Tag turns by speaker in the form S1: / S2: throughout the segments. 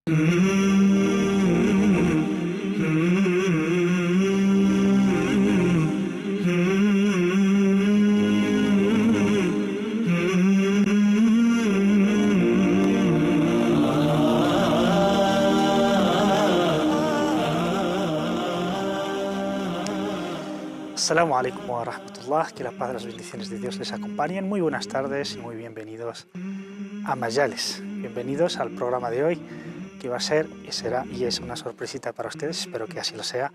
S1: Assalamu alaikum wa rahmatullah, que la paz y las bendiciones de Dios les acompañen. Muy buenas tardes y muy bienvenidos a Majales. Bienvenidos al programa de hoy, que va a ser y será y es una sorpresita para ustedes, espero que así lo sea,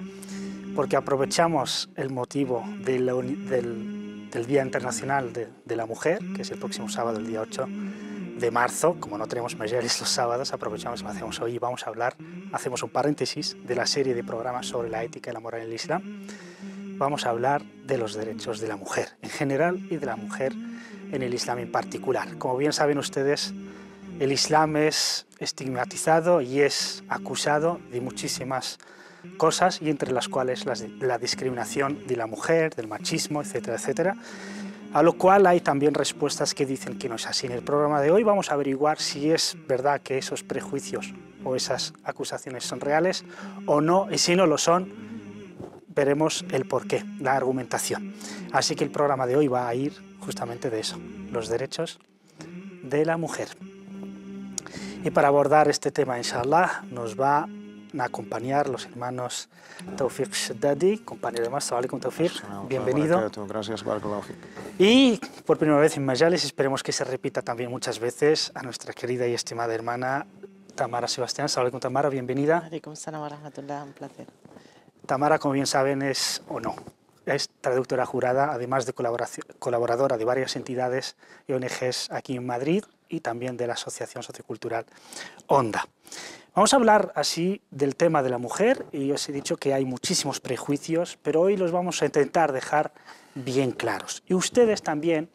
S1: porque aprovechamos el motivo del Día Internacional de la Mujer, que es el próximo sábado, el día 8 de marzo. Como no tenemos Majales los sábados, aprovechamos y lo hacemos hoy y vamos a hablar, hacemos un paréntesis de la serie de programas sobre la ética y la moral en el Islam. Vamos a hablar de los derechos de la mujer en general y de la mujer en el Islam en particular. Como bien saben ustedes, el Islam es estigmatizado y es acusado de muchísimas cosas, y entre las cuales la discriminación de la mujer, del machismo, etcétera, etcétera. A lo cual hay también respuestas que dicen que no es así. En el programa de hoy vamos a averiguar si es verdad que esos prejuicios o esas acusaciones son reales o no, y si no lo son, veremos el porqué, la argumentación. Así que el programa de hoy va a ir justamente de eso, los derechos de la mujer. Y para abordar este tema, inshallah, nos van a acompañar los hermanos Tawfiq Shaddadi, compañero de máster. Alaikum Tawfiq, bienvenido.
S2: Gracias, Barakallahu Fik.
S1: Y por primera vez en Majales, esperemos que se repita también muchas veces, a nuestra querida y estimada hermana Tamara Sebastián. Alaikum Tamara, bienvenida.
S3: Alaikum salam wa rahmatullah, un placer.
S1: Tamara, como bien saben, es traductora jurada, además de colaboradora de varias entidades y ONGs aquí en Madrid y también de la Asociación Sociocultural Onda. Vamos a hablar así del tema de la mujer, y os he dicho que hay muchísimos prejuicios, pero hoy los vamos a intentar dejar bien claros. Y ustedes también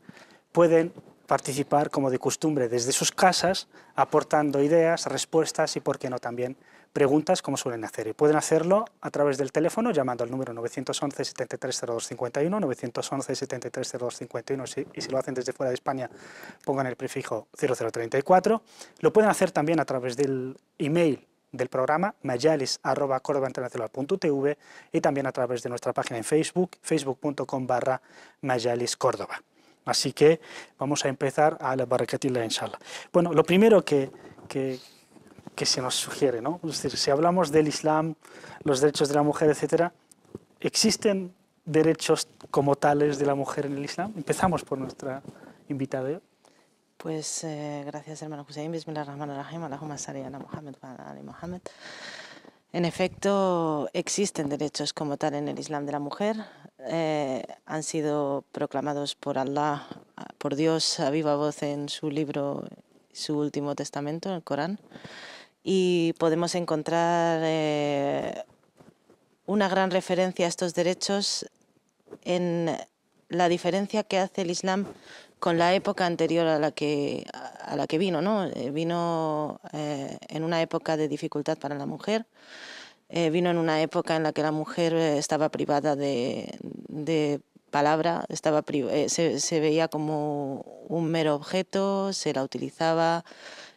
S1: pueden participar, como de costumbre, desde sus casas, aportando ideas, respuestas y, por qué no, también preguntas, como suelen hacer. Y pueden hacerlo a través del teléfono, llamando al número 911 730251, 911 730251, y si lo hacen desde fuera de España, pongan el prefijo 0034. Lo pueden hacer también a través del email del programa, majalis@cordobainternacional.tv, y también a través de nuestra página en Facebook, facebook.com/majaliscórdoba. Así que vamos a empezar a la barakatillah, inshallah. Bueno, lo primero que se nos sugiere, ¿no? Es decir, si hablamos del Islam, los derechos de la mujer, etcétera, ¿existen derechos como tales de la mujer en el Islam? Empezamos por nuestra invitada.
S3: Pues gracias, hermano Hussein. Bismillahirrahmanirrahim. Allahumma salli ala Muhammad wa ala ali Muhammad. En efecto, existen derechos como tal en el Islam de la mujer. Han sido proclamados por Allah, por Dios a viva voz en su libro, su último testamento, el Corán. Y podemos encontrar una gran referencia a estos derechos en la diferencia que hace el Islam con la época anterior a la que vino, ¿no? Vino en una época de dificultad para la mujer, vino en una época en la que la mujer estaba privada de palabra, se veía como un mero objeto, se la utilizaba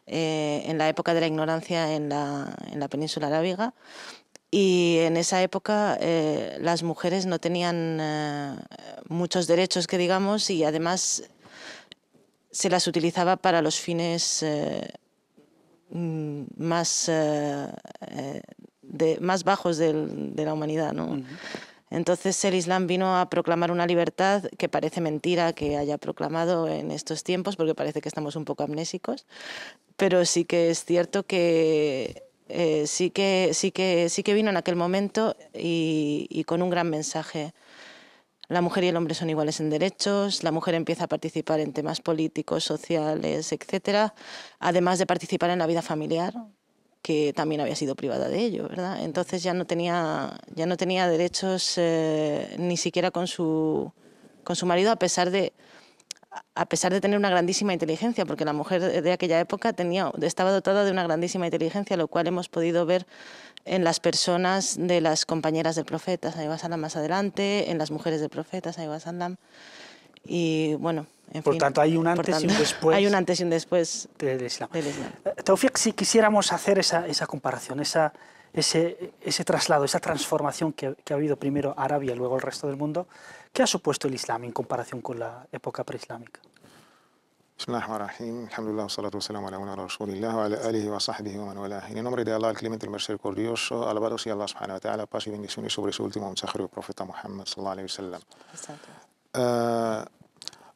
S3: en la época de la ignorancia en la península arábiga, y en esa época las mujeres no tenían muchos derechos, que digamos, y además se las utilizaba para los fines más bajos de la humanidad, ¿no? Uh-huh. Entonces el Islam vino a proclamar una libertad que parece mentira que haya proclamado en estos tiempos, porque parece que estamos un poco amnésicos, pero sí que es cierto que sí que vino en aquel momento y con un gran mensaje. La mujer y el hombre son iguales en derechos, la mujer empieza a participar en temas políticos, sociales, etcétera, además de participar en la vida familiar, que también había sido privada de ello, ¿verdad? Entonces ya no tenía derechos ni siquiera con su marido, a pesar de tener una grandísima inteligencia, porque la mujer de aquella época estaba dotada de una grandísima inteligencia, lo cual hemos podido ver en las personas de las compañeras del profeta, sallallahu alaihi wasallam, más adelante, en las mujeres del profeta, sallallahu alaihi wasallam. Y bueno,
S1: Por tanto, hay un antes y un después.
S3: Hay un antes y un después
S1: del Islam.
S3: Islam.
S1: Tawfiq, si quisiéramos hacer esa comparación, ese traslado, esa transformación que ha habido primero Arabia y luego el resto del mundo, ¿qué ha supuesto el Islam en comparación con la época preislámica?
S2: Bismillahirrahmanirrahim. Alhamdulillah, salatu wassalamu ala rasulillah wa ala alihi wa sahbihi wa man walah. En el nombre de Allah, el clemente, el misericordioso, alabado sea Allah subhanahu wa ta'ala, paz y bendiciones sobre su último mensajero, el profeta Muhammad sallallahu alayhi wa sallam.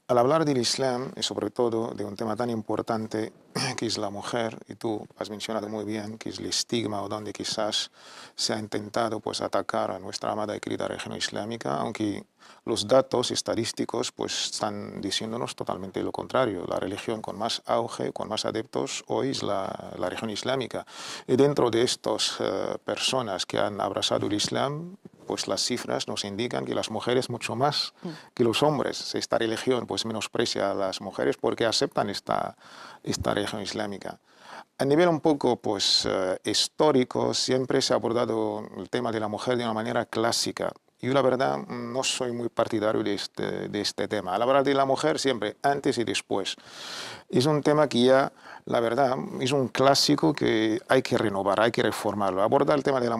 S2: Al hablar del Islam y sobre todo de un tema tan importante que es la mujer, y tú has mencionado muy bien que es el estigma o donde quizás se ha intentado pues atacar a nuestra amada y querida región islámica, aunque los datos estadísticos pues están diciéndonos totalmente lo contrario. La religión con más auge, con más adeptos hoy es la región islámica. Y dentro de estas personas que han abrazado el Islam, pues las cifras nos indican que las mujeres mucho más que los hombres. Esta religión pues menosprecia a las mujeres porque aceptan esta religión islámica. A nivel un poco pues, histórico, siempre se ha abordado el tema de la mujer de una manera clásica. Yo la verdad no soy muy partidario de este tema. Al hablar de la mujer siempre, antes y después. Es un tema que ya, la verdad, es un clásico que hay que renovar, hay que reformarlo. Abordar el tema de la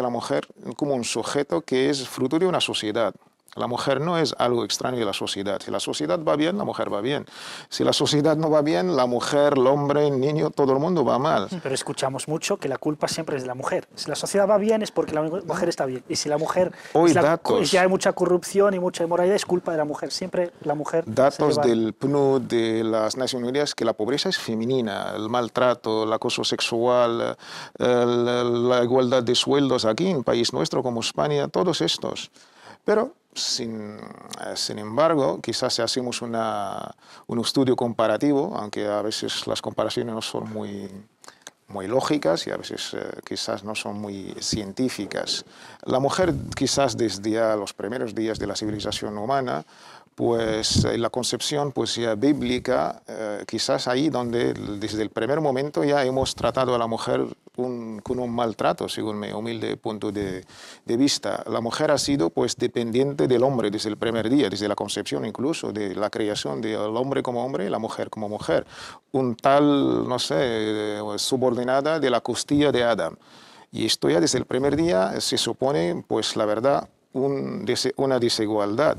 S2: mujer como un sujeto que es fruto de una sociedad. La mujer no es algo extraño de la sociedad. Si la sociedad va bien, la mujer va bien. Si la sociedad no va bien, la mujer, el hombre, el niño, todo el mundo va mal.
S1: Pero escuchamos mucho que la culpa siempre es de la mujer. Si la sociedad va bien es porque la mujer está bien. Y si la mujer ya hay mucha corrupción y mucha inmoralidad, es culpa de la mujer. Siempre la mujer...
S2: Datos del PNUD, de las Naciones Unidas, que la pobreza es femenina, el maltrato, el acoso sexual, la igualdad de sueldos aquí en un país nuestro como España, todos estos. Pero, sin embargo, quizás si hacemos un estudio comparativo, aunque a veces las comparaciones no son muy lógicas y a veces quizás no son muy científicas. La mujer quizás desde los primeros días de la civilización humana, pues en la concepción pues, ya bíblica, quizás ahí donde desde el primer momento ya hemos tratado a la mujer con un maltrato, según mi humilde punto de vista. La mujer ha sido pues, dependiente del hombre desde el primer día, desde la concepción incluso, de la creación del hombre como hombre y la mujer como mujer. Un tal, no sé, subordinada de la costilla de Adán. Y esto ya desde el primer día se supone, pues la verdad, una desigualdad,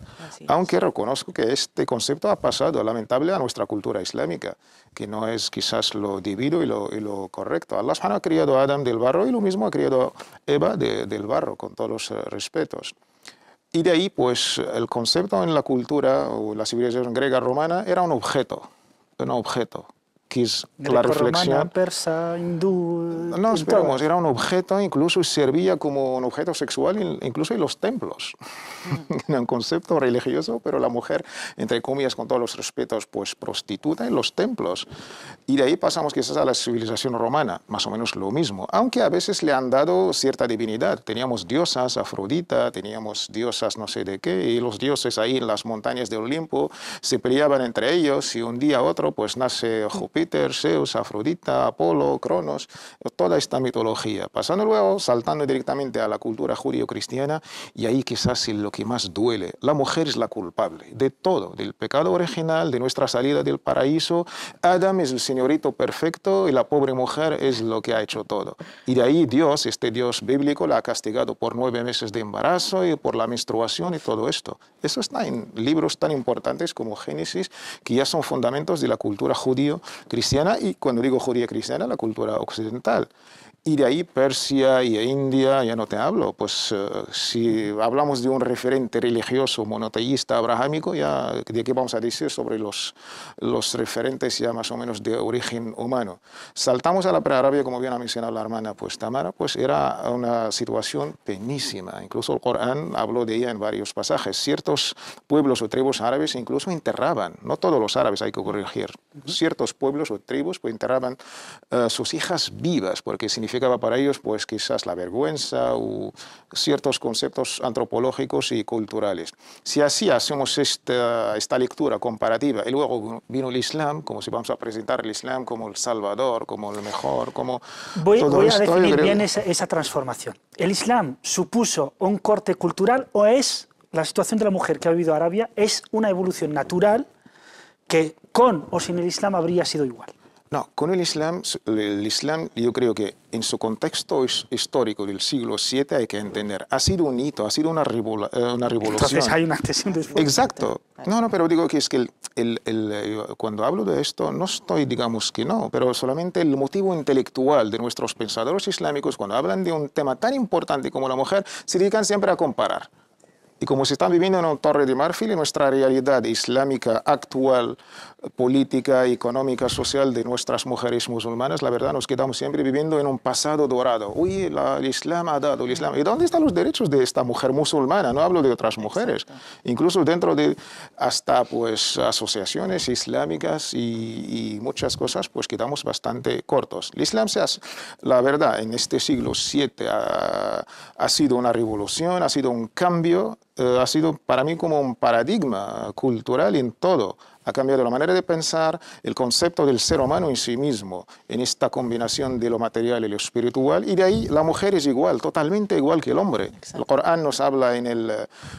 S2: aunque reconozco que este concepto ha pasado lamentable a nuestra cultura islámica, que no es quizás lo debido y lo correcto. Allah ha creado a Adán del barro y lo mismo ha creado a Eva del barro, con todos los respetos. Y de ahí, pues, el concepto en la cultura o la civilización griega romana era un objeto, que es la reflexión.
S1: Romana, persa, hindú...
S2: No, esperemos, era un objeto, incluso servía como un objeto sexual, incluso en los templos. Era un concepto religioso, pero la mujer, entre comillas, con todos los respetos, pues prostituta en los templos. Y de ahí pasamos quizás a la civilización romana, más o menos lo mismo, aunque a veces le han dado cierta divinidad. Teníamos diosas, Afrodita, teníamos diosas no sé de qué, y los dioses ahí en las montañas de Olimpo se peleaban entre ellos, y un día a otro pues nace Júpiter, Zeus, Afrodita, Apolo, Cronos, toda esta mitología. Pasando luego, saltando directamente a la cultura judío-cristiana, y ahí quizás es lo que más duele. La mujer es la culpable de todo, del pecado original, de nuestra salida del paraíso. Adán es el señorito perfecto y la pobre mujer es lo que ha hecho todo. Y de ahí Dios, este Dios bíblico, la ha castigado por 9 meses de embarazo y por la menstruación y todo esto. Eso está en libros tan importantes como Génesis, que ya son fundamentos de la cultura judío-cristiana, y cuando digo judía cristiana, la cultura occidental. Y de ahí Persia y India, ya no te hablo, pues si hablamos de un referente religioso monoteísta abrahámico, ya de qué vamos a decir sobre los referentes ya más o menos de origen humano. Saltamos a la Prearabia, como bien ha mencionado la hermana pues Tamara, pues era una situación penísima. Incluso el Corán habló de ella en varios pasajes. Ciertos pueblos o tribus árabes incluso enterraban, no todos los árabes hay que corregir, ciertos pueblos o tribus pues enterraban sus hijas vivas, porque significaba para ellos pues quizás la vergüenza o ciertos conceptos antropológicos y culturales. Si así hacemos esta lectura comparativa y luego vino el Islam, como si vamos a presentar el Islam como el Salvador, como el mejor, como
S1: voy a definir bien esa transformación. ¿El Islam supuso un corte cultural o es la situación de la mujer que ha vivido Arabia es una evolución natural que con o sin el Islam habría sido igual.
S2: No, con el Islam yo creo que en su contexto histórico del siglo VII hay que entender, ha sido un hito, ha sido una revolución.
S1: Entonces hay un antes y un después.
S2: Exacto. No, pero digo que es que cuando hablo de esto no estoy, digamos que no, pero solamente el motivo intelectual de nuestros pensadores islámicos cuando hablan de un tema tan importante como la mujer se dedican siempre a comparar. Y como se está viviendo en una torre de marfil, en nuestra realidad islámica actual, política, económica, social de nuestras mujeres musulmanas, la verdad nos quedamos siempre viviendo en un pasado dorado. Uy, el Islam ha dado, el Islam. ¿Y dónde están los derechos de esta mujer musulmana? No hablo de otras mujeres. Exacto. Incluso dentro de hasta pues asociaciones islámicas y muchas cosas, pues quedamos bastante cortos. El Islam, la verdad, en este siglo VII ha sido una revolución, ha sido un cambio. Ha sido para mí como un paradigma cultural en todo. Ha cambiado la manera de pensar, el concepto del ser humano en sí mismo, en esta combinación de lo material y lo espiritual. Y de ahí la mujer es igual, totalmente igual que el hombre. Exacto. El Corán nos habla en el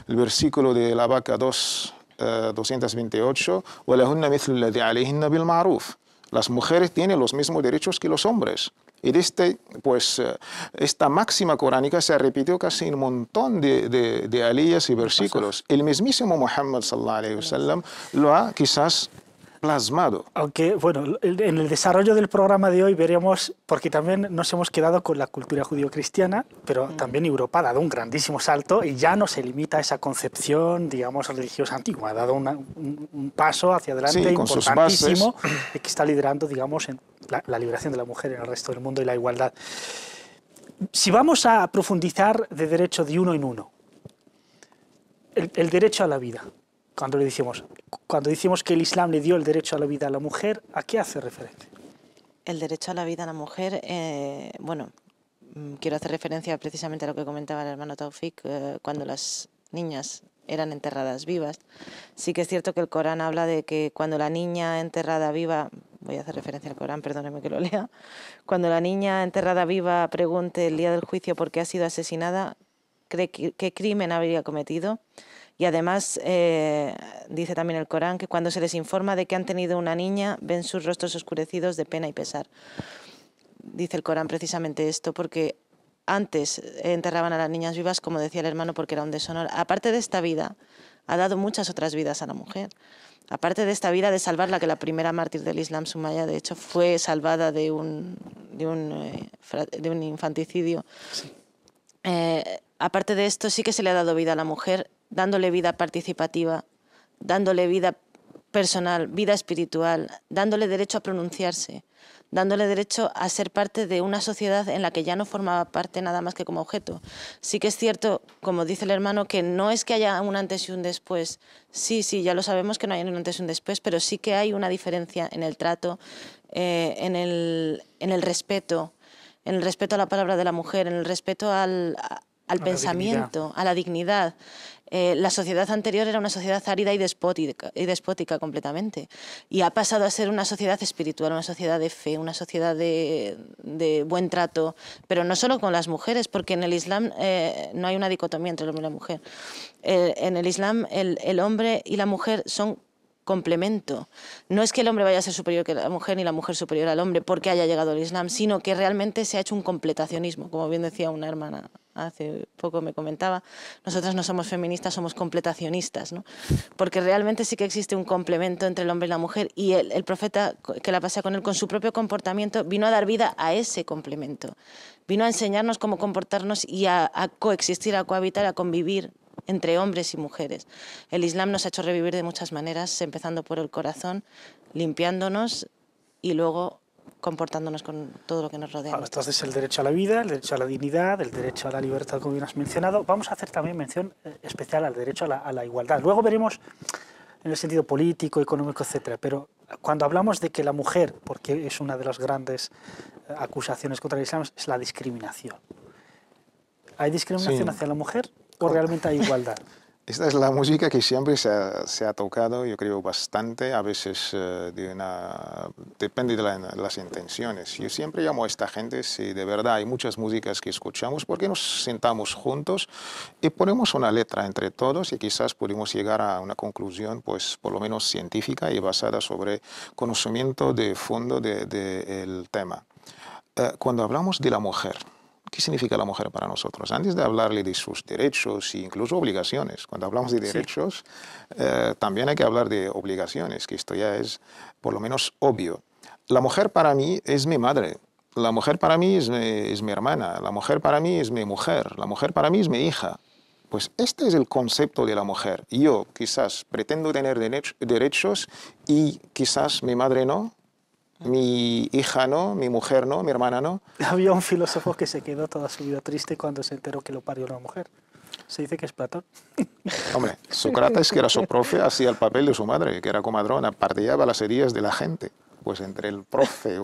S2: versículo de la Vaca 228, وَلَهُنَّ مِثْلُ الَّذِي عَلَيْهِنَّ بِالْمَعْرُوفِ. Las mujeres tienen los mismos derechos que los hombres. Y esta máxima coránica se repitió casi en un montón de aliyas y versículos. El mismísimo Muhammad sallallahu alaihi wasallam lo ha quizás plasmado.
S1: Aunque, bueno, en el desarrollo del programa de hoy veremos, porque también nos hemos quedado con la cultura judío-cristiana, pero también Europa ha dado un grandísimo salto y ya no se limita a esa concepción, digamos, religiosa antigua. Ha dado un paso hacia adelante, sí, importantísimo, y que está liderando, digamos, en la liberación de la mujer en el resto del mundo y la igualdad. Si vamos a profundizar de derecho de uno en uno, el derecho a la vida. Cuando decimos que el Islam le dio el derecho a la vida a la mujer, ¿a qué hace referencia?
S3: El derecho a la vida a la mujer, bueno, quiero hacer referencia precisamente a lo que comentaba el hermano Taufik, cuando las niñas eran enterradas vivas. Sí que es cierto que el Corán habla de que cuando la niña enterrada viva, voy a hacer referencia al Corán, perdóneme que lo lea, cuando la niña enterrada viva pregunte el día del juicio por qué ha sido asesinada, qué crimen habría cometido. Y además dice también el Corán que cuando se les informa de que han tenido una niña, ven sus rostros oscurecidos de pena y pesar. Dice el Corán precisamente esto porque antes enterraban a las niñas vivas, como decía el hermano, porque era un deshonor. Aparte de esta vida, ha dado muchas otras vidas a la mujer. Aparte de esta vida de salvarla, que la primera mártir del Islam, Sumaya, de hecho, fue salvada de un infanticidio. Sí. Aparte de esto, sí que se le ha dado vida a la mujer, dándole vida participativa, dándole vida personal, vida espiritual, dándole derecho a pronunciarse, dándole derecho a ser parte de una sociedad en la que ya no formaba parte nada más que como objeto. Sí que es cierto, como dice el hermano, que no es que haya un antes y un después. Sí, ya lo sabemos que no hay un antes y un después, pero sí que hay una diferencia en el trato, en el respeto a la palabra de la mujer, en el respeto al pensamiento, a la dignidad. La sociedad anterior era una sociedad árida y despótica completamente. Y ha pasado a ser una sociedad espiritual, una sociedad de fe, una sociedad de buen trato, pero no solo con las mujeres, porque en el Islam no hay una dicotomía entre el hombre y la mujer. En el Islam el hombre y la mujer son complemento. No es que el hombre vaya a ser superior que la mujer ni la mujer superior al hombre porque haya llegado el Islam, sino que realmente se ha hecho un completacionismo, como bien decía una hermana hace poco me comentaba. Nosotras no somos feministas, somos completacionistas, ¿no? Porque realmente sí que existe un complemento entre el hombre y la mujer y el profeta, que la pasea con él, con su propio comportamiento, vino a dar vida a ese complemento. Vino a enseñarnos cómo comportarnos y a coexistir, a cohabitar, a convivir entre hombres y mujeres. El Islam nos ha hecho revivir de muchas maneras, empezando por el corazón, limpiándonos y luego comportándonos con todo lo que nos rodea.
S1: Entonces el derecho a la vida, el derecho a la dignidad, el derecho a la libertad, como bien has mencionado. Vamos a hacer también mención especial al derecho a la igualdad. Luego veremos en el sentido político, económico, etcétera. Pero cuando hablamos de que la mujer, porque es una de las grandes acusaciones contra el Islam, es la discriminación. ¿Hay discriminación hacia la mujer o realmente hay igualdad?
S2: Esta es la música que siempre se ha tocado, yo creo, bastante, a veces depende de las intenciones. Yo siempre llamo a esta gente, si de verdad hay muchas músicas que escuchamos, ¿por qué nos sentamos juntos y ponemos una letra entre todos y quizás podemos llegar a una conclusión, pues por lo menos científica y basada sobre conocimiento de fondo del tema? Cuando hablamos de la mujer, ¿qué significa la mujer para nosotros? Antes de hablarle de sus derechos e incluso obligaciones, cuando hablamos de derechos, también hay que hablar de obligaciones, que esto ya es por lo menos obvio. La mujer para mí es mi madre, la mujer para mí es mi hermana, la mujer para mí es mi mujer, la mujer para mí es mi hija. Pues este es el concepto de la mujer. Yo quizás pretendo tener derechos y quizás mi madre no. Mi hija no, mi mujer no, mi hermana no.
S1: Había un filósofo que se quedó toda su vida triste cuando se enteró que lo parió una mujer. Se dice que es Platón.
S2: Hombre, Sócrates, que era su profe, hacía el papel de su madre, que era comadrona, partillaba las heridas de la gente. Pues entre el profe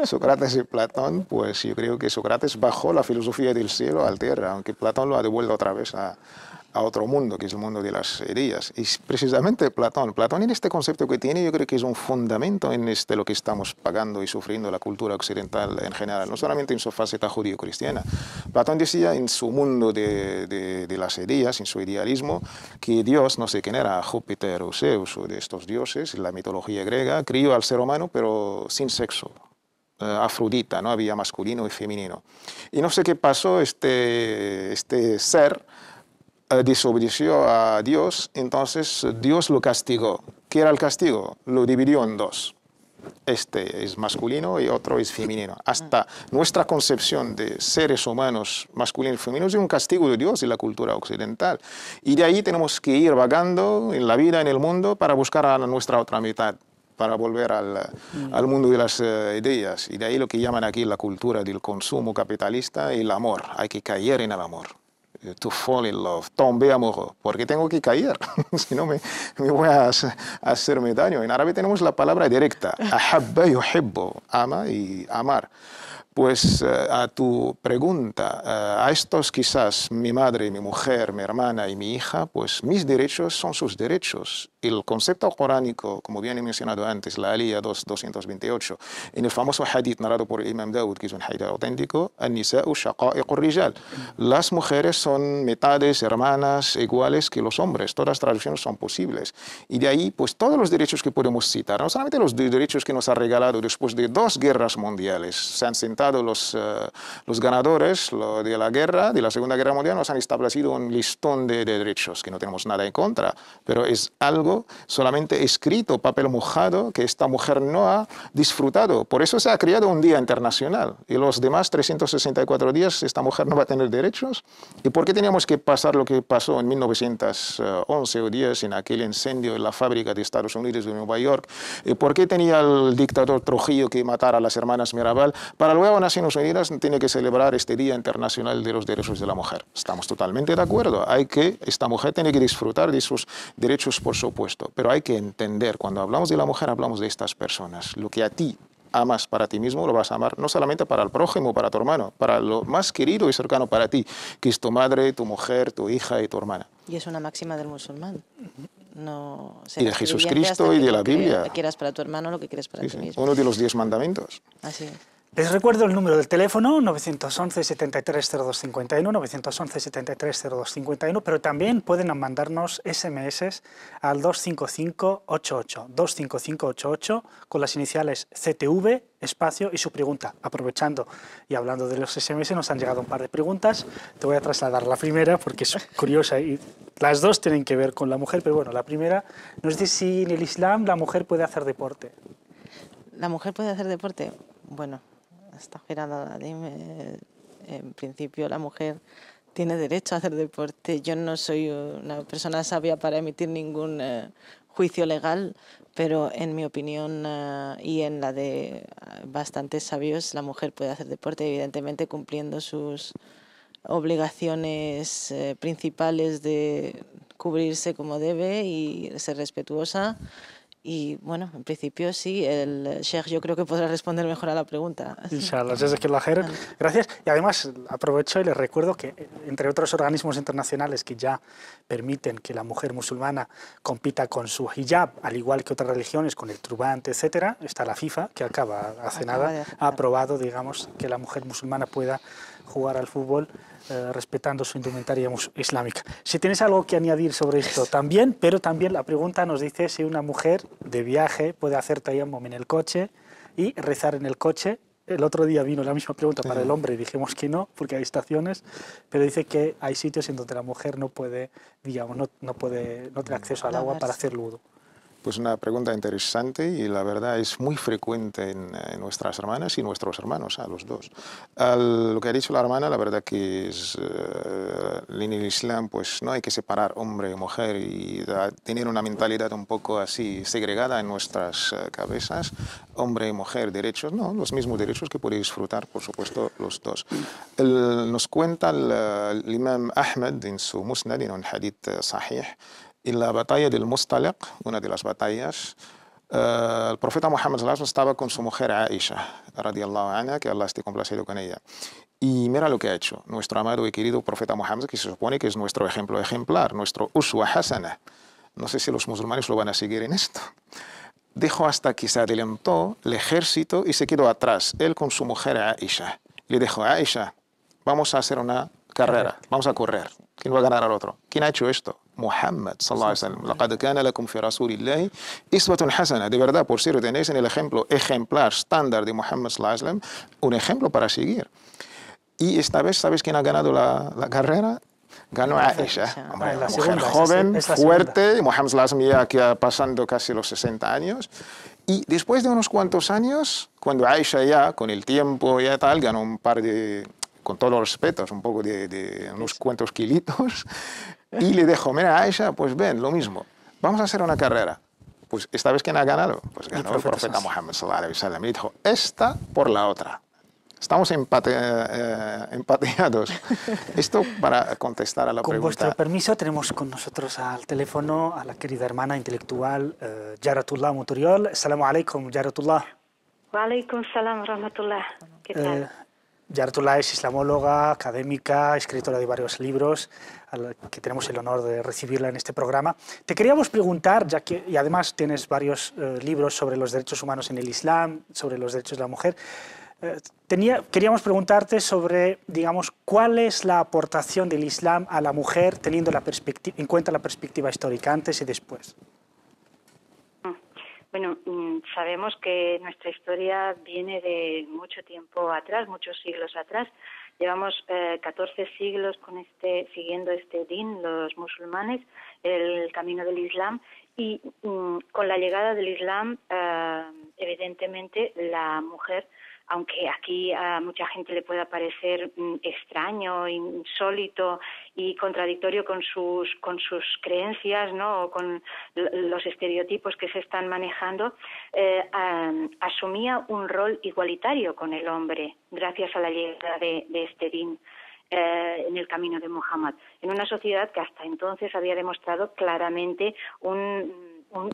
S2: Sócrates y Platón, pues yo creo que Sócrates bajó la filosofía del cielo a la tierra, aunque Platón lo ha devuelto otra vez a otro mundo, que es el mundo de las heridas. Y precisamente Platón en este concepto que tiene, yo creo que es un fundamento en lo que estamos pagando y sufriendo la cultura occidental en general, no solamente en su faceta judío-cristiana. Platón decía en su mundo de las heridas, en su idealismo, que Dios, no sé quién era, Júpiter o Zeus o de estos dioses, en la mitología griega, crió al ser humano pero sin sexo. Afrodita, no había masculino y femenino. Y no sé qué pasó, este ser desobedeció a Dios, entonces Dios lo castigó. ¿Qué era el castigo? Lo dividió en dos. Este es masculino y otro es femenino. Hasta nuestra concepción de seres humanos masculinos y femeninos es un castigo de Dios en la cultura occidental. Y de ahí tenemos que ir vagando en la vida, en el mundo, para buscar a nuestra otra mitad, para volver al mundo de las ideas. Y de ahí lo que llaman aquí la cultura del consumo capitalista y el amor. Hay que caer en el amor. To fall in love, tomber amoureux, porque tengo que caer, si no me voy a hacerme daño. En árabe tenemos la palabra directa, ahabba yuhibbu, ama y amar. Pues a tu pregunta, a estos quizás mi madre, mi mujer, mi hermana y mi hija, pues mis derechos son sus derechos. El concepto coránico, como bien he mencionado antes, la Aliyah 228, en el famoso hadith narrado por el Imam Dawud, que es un hadith auténtico, An-nisa'u shaqa'iqu rijal. Las mujeres son mitades, hermanas, iguales que los hombres. Todas las traducciones son posibles. Y de ahí, pues todos los derechos que podemos citar, no solamente los derechos que nos ha regalado después de 2 guerras mundiales, se han sentado los ganadores de la guerra, de la Segunda Guerra Mundial, nos han establecido un listón de derechos, que no tenemos nada en contra, pero es algo solamente escrito, papel mojado, que esta mujer no ha disfrutado. Por eso se ha creado un día internacional. Y los demás 364 días esta mujer no va a tener derechos. ¿Y por qué teníamos que pasar lo que pasó en 1911 o 10 en aquel incendio en la fábrica de Estados Unidos de Nueva York? ¿Y por qué tenía el dictador Trujillo que matar a las hermanas Mirabal? Para luego Naciones Unidas tiene que celebrar este Día Internacional de los Derechos de la Mujer. Estamos totalmente de acuerdo. Esta mujer tiene que disfrutar de sus derechos, por supuesto. Pero hay que entender, cuando hablamos de la mujer, hablamos de estas personas. Lo que a ti amas para ti mismo, lo vas a amar no solamente para el prójimo, para tu hermano, para lo más querido y cercano para ti, que es tu madre, tu mujer, tu hija y tu hermana.
S3: Y es una máxima del musulmán. No,
S2: y de Jesucristo y de la Biblia.
S3: Que quieras para tu hermano lo que quieres para ti mismo.
S2: Uno de los 10 mandamientos.
S3: Así es.
S1: Les recuerdo el número del teléfono, 911 73 0251, 911 73 0251, pero también pueden mandarnos SMS al 25588, 25588, con las iniciales CTV, espacio y su pregunta. Aprovechando y hablando de los SMS, nos han llegado un par de preguntas. Te voy a trasladar la primera porque es curiosa y las dos tienen que ver con la mujer, pero bueno, la primera nos dice si en el Islam la mujer puede hacer deporte.
S3: ¿La mujer puede hacer deporte? Bueno, está girando en principio la mujer tiene derecho a hacer deporte. Yo no soy una persona sabia para emitir ningún juicio legal, pero en mi opinión y en la de bastantes sabios, la mujer puede hacer deporte, evidentemente cumpliendo sus obligaciones principales de cubrirse como debe y ser respetuosa Y bueno, en principio sí, el Sheikh yo creo que podrá responder mejor a la pregunta.
S1: Inshallah, jazakallah khairan. Gracias. Y además aprovecho y les recuerdo que entre otros organismos internacionales que ya permiten que la mujer musulmana compita con su hijab, al igual que otras religiones, con el turbante, etcétera, está la FIFA, que hace nada, ha aprobado, digamos, que la mujer musulmana pueda jugar al fútbol respetando su indumentaria islámica. Si tienes algo que añadir sobre esto también, pero también la pregunta nos dice si una mujer de viaje puede hacer tayammum en el coche y rezar en el coche. El otro día vino la misma pregunta para el hombre y dijimos que no, porque hay estaciones, pero dice que hay sitios en donde la mujer no puede, digamos, no tiene acceso al agua para hacer wudu.
S2: Pues una pregunta interesante y la verdad es muy frecuente en nuestras hermanas y nuestros hermanos, a los dos. Lo que ha dicho la hermana, la verdad que es, en el Islam pues no hay que separar hombre y mujer y tener una mentalidad un poco así segregada en nuestras cabezas. Hombre y mujer, derechos, no, los mismos derechos que puede disfrutar, por supuesto, los dos. Nos cuenta el imam Ahmed en su Musnad, en un hadith sahih, en la batalla del Mustaliq, una de las batallas, el profeta Muhammad sallallahu alaihi wasallam estaba con su mujer Aisha, radiyallahu anha, que Allah esté complacido con ella. Y mira lo que ha hecho nuestro amado y querido profeta Muhammad, que se supone que es nuestro ejemplo ejemplar, nuestro uswa hasana. No sé si los musulmanes lo van a seguir en esto. Dejó hasta que se adelantó el ejército y se quedó atrás, él con su mujer Aisha. Le dijo, Aisha, vamos a hacer una carrera, vamos a correr. ¿Quién va a ganar al otro? ¿Quién ha hecho esto? Muhammad sallallahu alaihi wasallam. Laqad kana lakum fi rasulillahi iswatun hasana. De verdad, por cierto, tenéis en el ejemplo ejemplar, estándar de Muhammad sallallahu alaihi wasallam, un ejemplo para seguir. Y esta vez, ¿sabes quién ha ganado la carrera? Ganó Aisha, una mujer joven, fuerte, y Muhammad sallallahu alaihi wasallam ya pasando casi los 60 años. Y después de unos cuantos años, cuando Aisha ya, con el tiempo ya tal, ganó un par de, con todos los respetos, un poco de unos cuantos kilitos, y le dijo, mira Aisha, pues ven, lo mismo, vamos a hacer una carrera. Pues esta vez, ¿quién ha ganado? Pues ganó el profeta Muhammad sallallahu alaihi wasallam. Y dijo, esta por la otra. Estamos empateados. Esto para contestar a la pregunta.
S1: Con vuestro permiso, tenemos con nosotros al teléfono a la querida hermana intelectual Jaratullah Muturiol. Assalamu alaikum, Jaratullah.
S4: Wa alaikum salam, rahmatullah. ¿Qué tal?
S1: Jaratullah es islamóloga, académica, escritora de varios libros, a la que tenemos el honor de recibirla en este programa. Te queríamos preguntar, ya que y además tienes varios libros sobre los derechos humanos en el Islam, sobre los derechos de la mujer, queríamos preguntarte sobre, digamos, cuál es la aportación del Islam a la mujer teniendo en cuenta la perspectiva histórica antes y después.
S4: Bueno, sabemos que nuestra historia viene de mucho tiempo atrás, muchos siglos atrás. Llevamos 14 siglos siguiendo este din, los musulmanes, el camino del Islam, y con la llegada del Islam, evidentemente, la mujer, aunque aquí a mucha gente le pueda parecer extraño, insólito y contradictorio con sus creencias, ¿no?, o con los estereotipos que se están manejando, asumía un rol igualitario con el hombre gracias a la llegada de este din en el camino de Muhammad, en una sociedad que hasta entonces había demostrado claramente un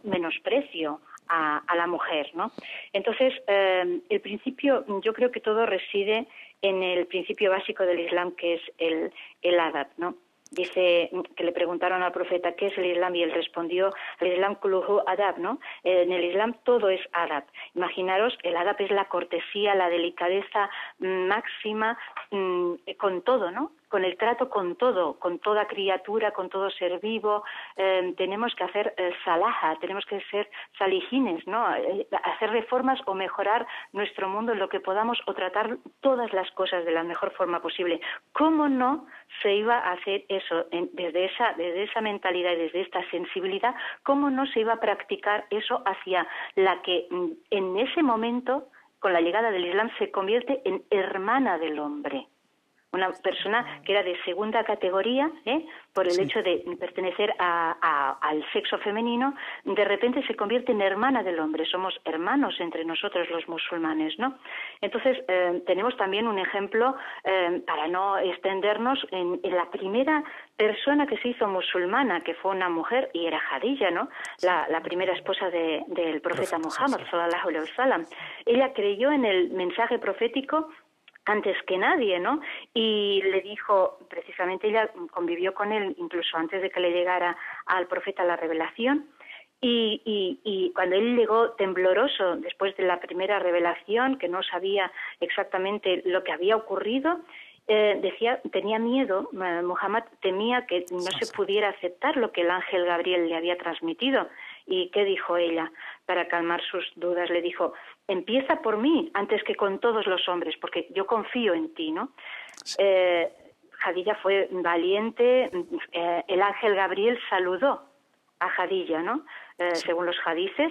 S4: menosprecio a la mujer, ¿no? Entonces, el principio, yo creo que todo reside en el principio básico del Islam, que es el adab, ¿no? Dice que le preguntaron al profeta qué es el Islam y él respondió, el Islam kulluhu adab, ¿no? En el Islam todo es adab. Imaginaros, el adab es la cortesía, la delicadeza máxima con todo, ¿no? Con el trato con todo, con toda criatura, con todo ser vivo. Tenemos que hacer salaha, tenemos que ser salijines, ¿no? Hacer reformas o mejorar nuestro mundo en lo que podamos o tratar todas las cosas de la mejor forma posible. ¿Cómo no se iba a hacer eso desde esa mentalidad y desde esta sensibilidad? ¿Cómo no se iba a practicar eso hacia la que en ese momento, con la llegada del Islam, se convierte en hermana del hombre? una persona que era de segunda categoría, por el hecho de pertenecer al sexo femenino, de repente se convierte en hermana del hombre. Somos hermanos entre nosotros los musulmanes, ¿no? Entonces, tenemos también un ejemplo, para no extendernos, en la primera persona que se hizo musulmana, que fue una mujer, y era Jadilla, ¿no? La primera esposa del profeta Muhammad, sallallahu alaihi wasallam. Ella creyó en el mensaje profético antes que nadie, ¿no? Y le dijo, precisamente ella convivió con él incluso antes de que le llegara al profeta la revelación, y cuando él llegó tembloroso después de la primera revelación, que no sabía exactamente lo que había ocurrido, tenía miedo, Muhammad temía que no se pudiera aceptar lo que el ángel Gabriel le había transmitido. ¿Y qué dijo ella? Para calmar sus dudas le dijo, empieza por mí antes que con todos los hombres, porque yo confío en ti, ¿no? Sí. Jadilla fue valiente, el ángel Gabriel saludó a Jadilla, ¿no? Según los hadices,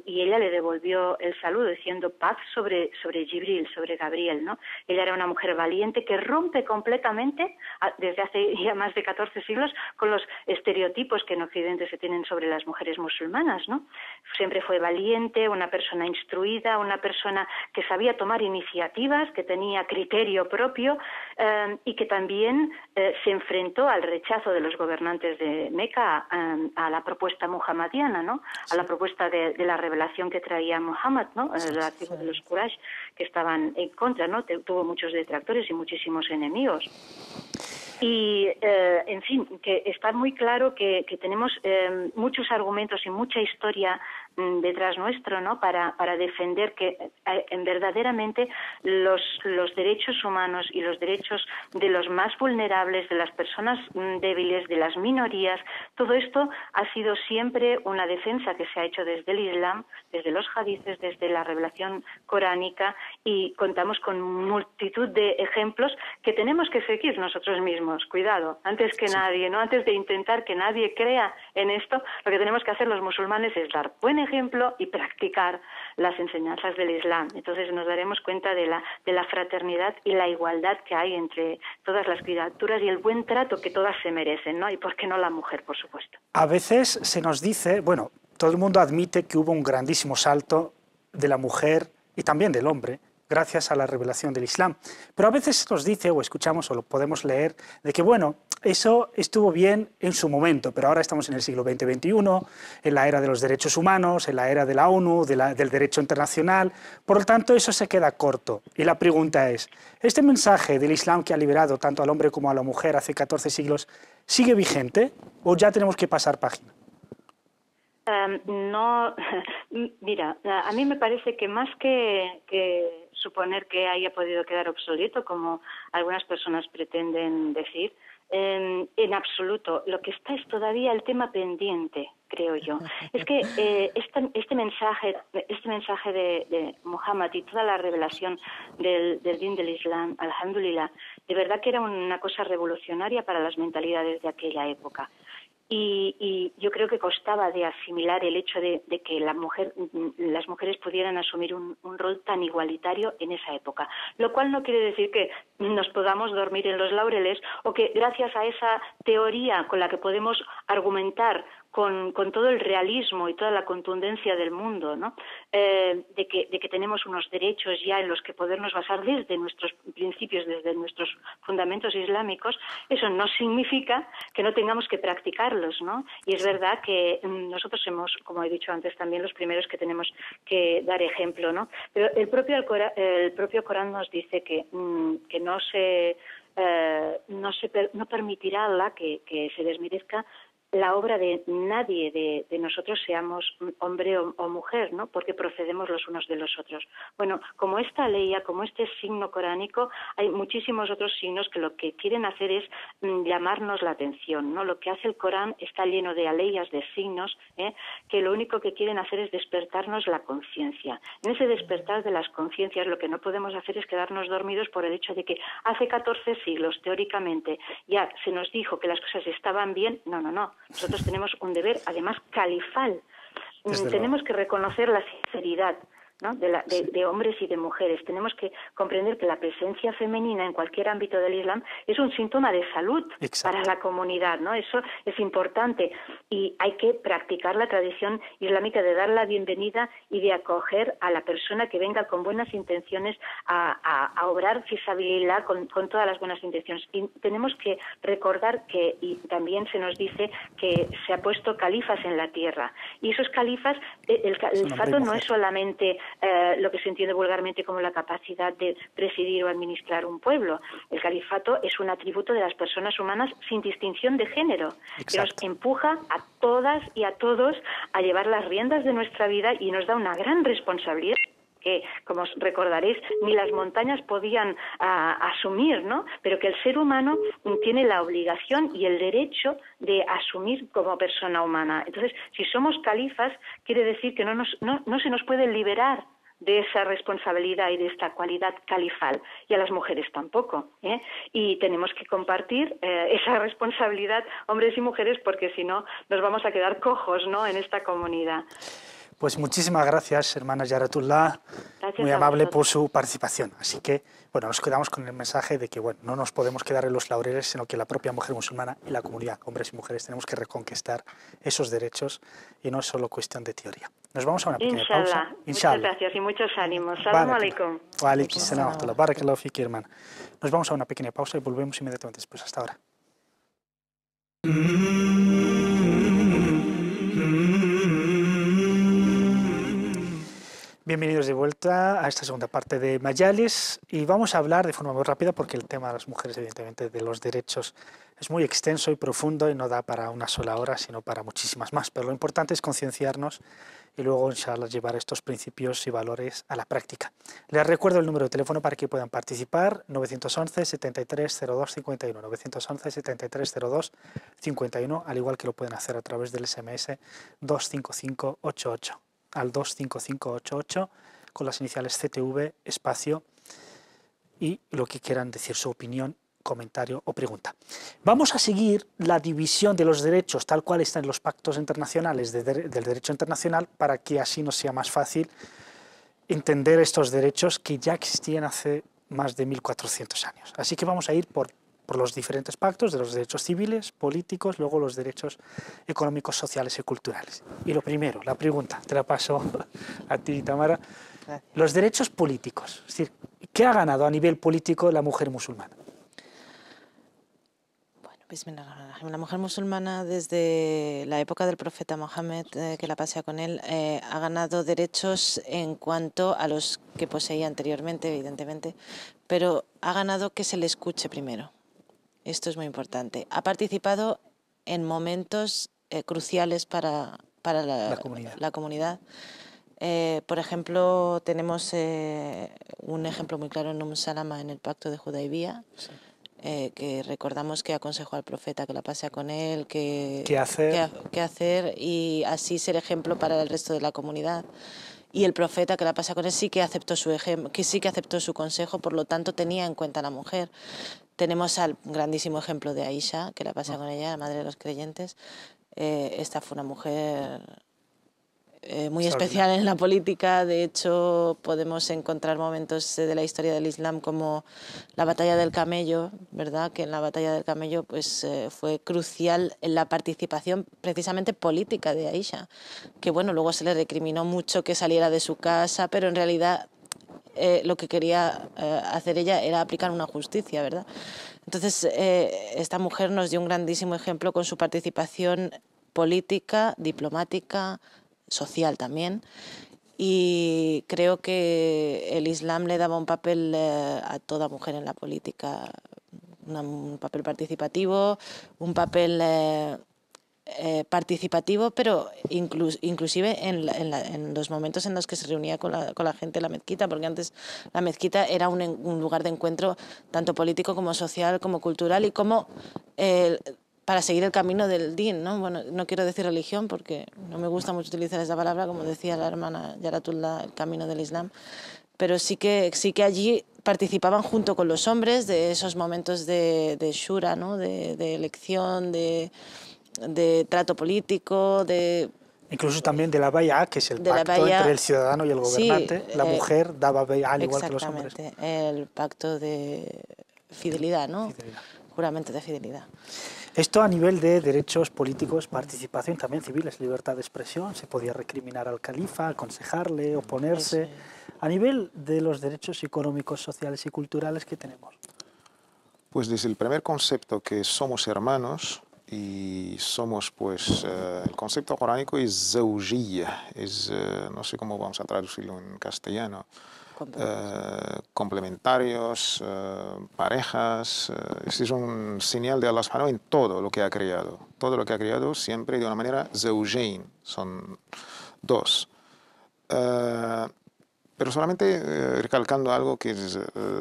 S4: y ella le devolvió el saludo diciendo paz sobre Jibril, sobre Gabriel, ¿no? Ella era una mujer valiente que rompe completamente, desde hace ya más de 14 siglos, con los estereotipos que en Occidente se tienen sobre las mujeres musulmanas, ¿no? Siempre fue valiente, una persona instruida, una persona que sabía tomar iniciativas, que tenía criterio propio, y que también se enfrentó al rechazo de los gobernantes de Meca a la propuesta muhammadí, ¿no? A la propuesta de la revelación que traía Muhammad, ¿no? La tribu de los Quraysh, que estaban en contra, ¿no? Tuvo muchos detractores y muchísimos enemigos. Y, en fin, que está muy claro que tenemos muchos argumentos y mucha historia detrás nuestro, ¿no? Para defender que verdaderamente los derechos humanos y los derechos de los más vulnerables, de las personas débiles, de las minorías, todo esto ha sido siempre una defensa que se ha hecho desde el Islam, desde los hadices, desde la revelación coránica, y contamos con multitud de ejemplos que tenemos que seguir nosotros mismos. Cuidado, antes que nadie, ¿no? Antes de intentar que nadie crea en esto, lo que tenemos que hacer los musulmanes es dar buen ejemplo y practicar las enseñanzas del Islam. Entonces nos daremos cuenta de la fraternidad y la igualdad que hay entre todas las criaturas y el buen trato que todas se merecen, ¿no? Y por qué no la mujer, por supuesto.
S1: A veces se nos dice, bueno, todo el mundo admite que hubo un grandísimo salto de la mujer y también del hombre, gracias a la revelación del Islam. Pero a veces nos dice, o escuchamos, o lo podemos leer, de que, bueno, eso estuvo bien en su momento, pero ahora estamos en el siglo XX-XXI, en la era de los derechos humanos, en la era de la ONU, del derecho internacional. Por lo tanto, eso se queda corto. Y la pregunta es, ¿este mensaje del Islam que ha liberado tanto al hombre como a la mujer hace 14 siglos sigue vigente o ya tenemos que pasar página?
S4: No, mira, a mí me parece que más que suponer que haya podido quedar obsoleto, como algunas personas pretenden decir, en absoluto. Lo que está es todavía el tema pendiente, creo yo. Es que este mensaje de Muhammad y toda la revelación del din del Islam, alhamdulillah, de verdad que era una cosa revolucionaria para las mentalidades de aquella época. Y yo creo que costaba de asimilar el hecho de que las mujeres pudieran asumir un rol tan igualitario en esa época. Lo cual no quiere decir que nos podamos dormir en los laureles o que gracias a esa teoría con la que podemos argumentar con todo el realismo y toda la contundencia del mundo, ¿no? De que tenemos unos derechos ya en los que podernos basar desde nuestros principios, desde nuestros fundamentos islámicos, eso no significa que no tengamos que practicarlos, ¿no? Y es verdad que nosotros somos, como he dicho antes, también los primeros que tenemos que dar ejemplo, ¿no? Pero el propio Corán nos dice que no permitirá Allah que se desmerezca la obra de nadie de nosotros, seamos hombre o mujer, ¿no? Porque procedemos los unos de los otros. Bueno, como esta ley, como este signo coránico, hay muchísimos otros signos que lo que quieren hacer es llamarnos la atención, ¿no? Lo que hace el Corán está lleno de aleyas, de signos, que lo único que quieren hacer es despertarnos la conciencia. En ese despertar de las conciencias lo que no podemos hacer es quedarnos dormidos por el hecho de que hace 14 siglos, teóricamente, ya se nos dijo que las cosas estaban bien. No. Nosotros tenemos un deber, además, califal. Tenemos que reconocer la sinceridad ¿no? de hombres y de mujeres. Tenemos que comprender que la presencia femenina en cualquier ámbito del Islam es un síntoma de salud para la comunidad, ¿no? Eso es importante y hay que practicar la tradición islámica de dar la bienvenida y de acoger a la persona que venga con buenas intenciones a obrar fisabilidad con todas las buenas intenciones. Y tenemos que recordar que, y también se nos dice que se ha puesto califas en la tierra, y esos califas, el califato no es solamente lo que se entiende vulgarmente como la capacidad de presidir o administrar un pueblo. El califato es un atributo de las personas humanas sin distinción de género, que nos empuja a todas y a todos a llevar las riendas de nuestra vida y nos da una gran responsabilidad que, como os recordaréis, ni las montañas podían asumir, ¿no? Pero que el ser humano tiene la obligación y el derecho de asumir como persona humana. Entonces, si somos califas, quiere decir que no se nos puede liberar de esa responsabilidad y de esta cualidad califal, y a las mujeres tampoco, ¿eh? Y tenemos que compartir esa responsabilidad, hombres y mujeres, porque si no nos vamos a quedar cojos, ¿no?, en esta comunidad.
S1: Pues muchísimas gracias, hermana Yaratullah, muy amable por su participación. Así que, bueno, nos quedamos con el mensaje de que, bueno, no nos podemos quedar en los laureles, sino que la propia mujer musulmana y la comunidad, hombres y mujeres, tenemos que reconquistar esos derechos y no es solo cuestión de teoría. Nos vamos a una pequeña pausa.
S4: Muchas gracias y muchos ánimos. Salam alaikum.
S1: Wa alaikum salam wa rahmatullah. Barakallahu fiki, hermana. Nos vamos a una pequeña pausa y volvemos inmediatamente después. Hasta ahora. Bienvenidos de vuelta a esta segunda parte de Majalis y vamos a hablar de forma muy rápida porque el tema de las mujeres, evidentemente, de los derechos es muy extenso y profundo y no da para una sola hora, sino para muchísimas más. Pero lo importante es concienciarnos y luego, inshallah, llevar estos principios y valores a la práctica. Les recuerdo el número de teléfono para que puedan participar, 911 73 02 51, 911 73 02 51, al igual que lo pueden hacer a través del SMS 25588. Al 25588 con las iniciales CTV, espacio y lo que quieran decir, su opinión, comentario o pregunta. Vamos a seguir la división de los derechos tal cual está en los pactos internacionales del derecho internacional para que así nos sea más fácil entender estos derechos que ya existían hace más de 1400 años. Así que vamos a ir por los diferentes pactos de los derechos civiles, políticos, luego los derechos económicos, sociales y culturales. Y lo primero, la pregunta, te la paso a ti, Tamara. Los derechos políticos, es decir, ¿qué ha ganado a nivel político la mujer musulmana?
S3: Bueno, la mujer musulmana desde la época del profeta Mohammed, que la pasea con él, ha ganado derechos en cuanto a los que poseía anteriormente, evidentemente, pero ha ganado que se le escuche primero. Esto es muy importante. Ha participado en momentos cruciales para la comunidad. Por ejemplo, tenemos un ejemplo muy claro en Salama en el Pacto de Hudaybiyah, sí, que recordamos que aconsejó al profeta que la pasea con él, qué hacer y así ser ejemplo para el resto de la comunidad. Y el profeta que la pasa con él sí que aceptó su consejo, por lo tanto tenía en cuenta a la mujer. Tenemos al grandísimo ejemplo de Aisha, que la pasa con ella, la madre de los creyentes. Esta fue una mujer muy especial en la política. De hecho, podemos encontrar momentos de la historia del Islam como la batalla del camello, ¿verdad? Que en la batalla del camello pues, fue crucial en la participación precisamente política de Aisha, que bueno, luego se le recriminó mucho que saliera de su casa, pero en realidad lo que quería hacer ella era aplicar una justicia, ¿verdad? Entonces, esta mujer nos dio un grandísimo ejemplo con su participación política, diplomática, social también, y creo que el Islam le daba un papel a toda mujer en la política, un papel participativo, un papel participativo, pero inclusive en los momentos en los que se reunía con la gente en la mezquita, porque antes la mezquita era un lugar de encuentro tanto político como social, como cultural y como para seguir el camino del din, ¿no? Bueno, no quiero decir religión porque no me gusta mucho utilizar esa palabra, como decía la hermana Yaratullah, el camino del Islam, pero sí que allí participaban junto con los hombres de esos momentos de shura, ¿no? De elección, de trato político, de
S1: Incluso también de la bay'a, que es el
S3: de la
S1: pacto
S3: bay'a,
S1: entre el ciudadano y el gobernante.
S3: sí,
S1: La mujer daba bay'a al igual que los hombres.
S3: exactamente, el pacto de fidelidad, ¿no?
S1: Fidelidad.
S3: Juramento de fidelidad.
S1: Esto a nivel de derechos políticos, participación también civiles, libertad de expresión, se podía recriminar al califa, aconsejarle, oponerse.
S3: Eso es.
S1: A nivel de los derechos económicos, sociales y culturales que tenemos.
S2: Pues desde el primer concepto que somos hermanos y somos, pues, el concepto coránico es zawjiyya, es, no sé cómo vamos a traducirlo en castellano, complementarios, parejas. Este es un señal de Allah subhanahu en todo lo que ha creado. Todo lo que ha creado siempre de una manera zawjayn, son dos. Pero solamente recalcando algo que es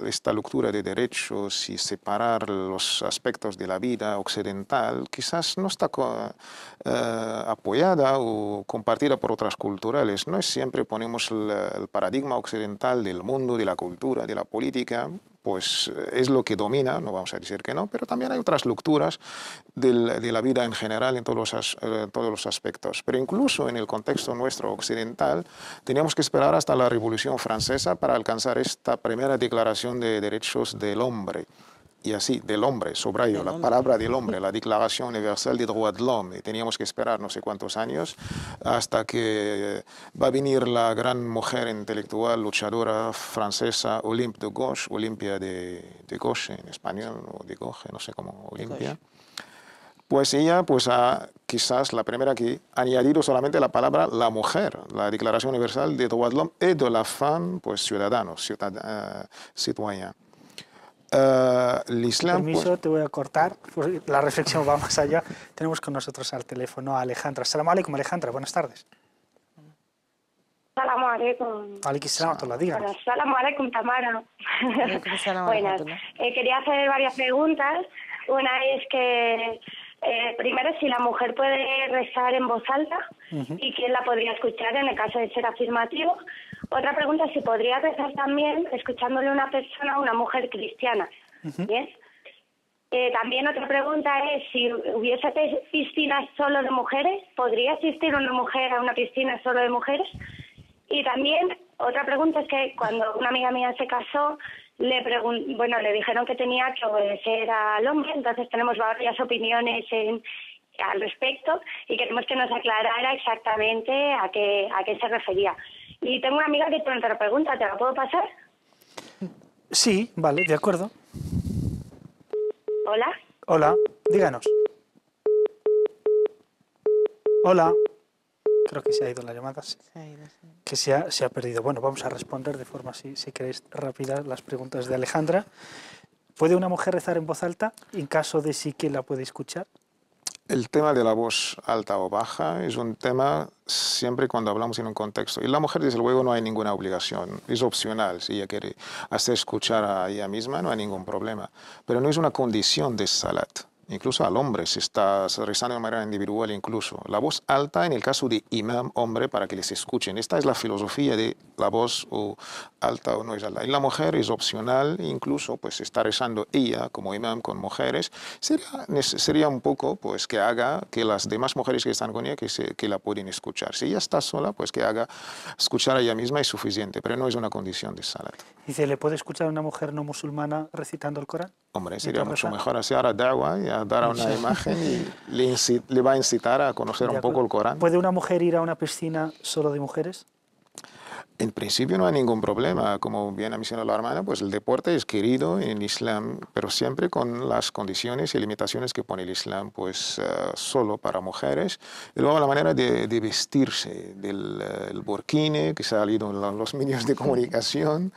S2: esta lectura de derechos y separar los aspectos de la vida occidental, quizás no está apoyada o compartida por otras culturales. No es siempre ponemos el paradigma occidental del mundo, de la cultura, de la política, pues es lo que domina, no vamos a decir que no, pero también hay otras lecturas de la vida en general en todos los aspectos. Pero incluso en el contexto nuestro occidental, teníamos que esperar hasta la Revolución Francesa para alcanzar esta primera declaración de derechos del hombre. Y así, del hombre, subrayo, la palabra del hombre, la Declaración Universal des Droits de l'Homme. Y teníamos que esperar no sé cuántos años hasta que va a venir la gran mujer intelectual, luchadora francesa, Olympe de Gouges, Olimpia de Gouges en español, o de Gouges, no sé cómo, Olimpia. Pues ella, pues quizás la primera que ha añadido solamente la palabra la mujer, la Declaración Universal des Droits de l'Homme et de la femme, pues ciudadano, citoyen. El Islam,
S1: Permiso,
S2: pues,
S1: te voy a cortar, porque la reflexión va más allá. Tenemos con nosotros al teléfono a Alejandra. Assalamu alaikum, Alejandra, buenas tardes.
S5: Assalamu alaikum.
S1: Alaikum salam, díganos.
S5: Assalamu alaikum, Tamara. Buenas. Quería hacer varias preguntas. Una es que, primero, si la mujer puede rezar en voz alta y quién la podría escuchar en el caso de ser afirmativo. Otra pregunta es si podría rezar también escuchándole a una persona, una mujer cristiana. ¿Bien? También otra pregunta es si hubiese piscinas solo de mujeres, ¿podría asistir una mujer a una piscina solo de mujeres? Y también otra pregunta es que cuando una amiga mía se casó, le dijeron que tenía que obedecer al hombre, entonces tenemos varias opiniones al respecto y queremos que nos aclarara exactamente a qué se refería. Y tengo una amiga que tiene otra pregunta, ¿te la puedo pasar?
S1: Sí, vale, de acuerdo.
S5: Hola.
S1: Hola, díganos. Hola. Creo que se ha ido la llamada. Sí.
S3: Se ha ido, sí.
S1: Que se ha perdido. Bueno, vamos a responder de forma, si queréis, rápida las preguntas de Alejandra. ¿Puede una mujer rezar en voz alta en caso de sí que la puede escuchar?
S2: el tema de la voz alta o baja es un tema siempre cuando hablamos en un contexto. Y la mujer, desde luego, no hay ninguna obligación, es opcional. Si ella quiere hacer escuchar a ella misma, no hay ningún problema. Pero no es una condición de salat. Incluso al hombre se está rezando de manera individual incluso. La voz alta en el caso de imam, hombre, para que les escuchen. Esta es la filosofía de la voz o alta o no es alta. Y la mujer es opcional, incluso pues está rezando ella como imam con mujeres. Sería un poco pues que haga que las demás mujeres que están con ella que la pueden escuchar. Si ella está sola, pues que haga escuchar a ella misma es suficiente, pero no es una condición de salat.
S1: Dice, ¿le puede escuchar a una mujer no musulmana recitando el Corán?
S2: Hombre, sería mucho mejor así ahora da'wah y dar una imagen y le va a incitar a conocer un poco el Corán.
S1: ¿Puede una mujer ir a una piscina solo de mujeres?
S2: En principio no hay ningún problema. Como bien ha mencionado la hermana, pues el deporte es querido en el Islam, pero siempre con las condiciones y limitaciones que pone el Islam, pues solo para mujeres. Y luego la manera de vestirse, del burkini, que se ha salido en los medios de comunicación,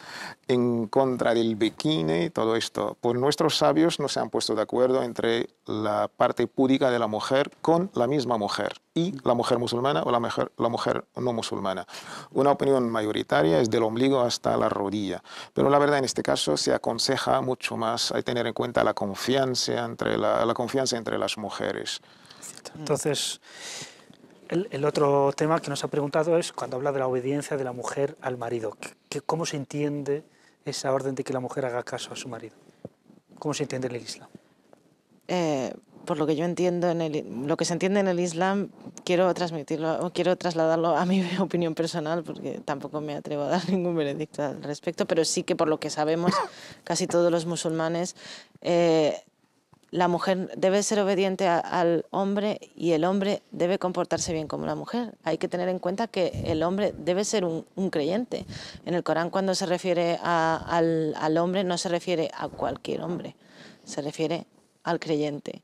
S2: en contra del bikini y todo esto. Por nuestros sabios no se han puesto de acuerdo entre la parte púdica de la mujer con la misma mujer y la mujer musulmana o la mujer no musulmana. Una opinión mayoritaria es del ombligo hasta la rodilla, pero la verdad en este caso se aconseja mucho más a tener en cuenta la confianza entre las mujeres.
S1: Entonces, el otro tema que nos ha preguntado es cuando habla de la obediencia de la mujer al marido. ¿Cómo se entiende esa orden de que la mujer haga caso a su marido? ¿Cómo se entiende en el Islam?
S3: por lo que yo entiendo, lo que se entiende en el Islam, quiero trasladarlo a mi opinión personal, porque tampoco me atrevo a dar ningún veredicto al respecto, pero sí que por lo que sabemos, casi todos los musulmanes, la mujer debe ser obediente al hombre y el hombre debe comportarse bien como la mujer. Hay que tener en cuenta que el hombre debe ser un creyente. En el Corán, cuando se refiere al hombre, no se refiere a cualquier hombre, se refiere al creyente.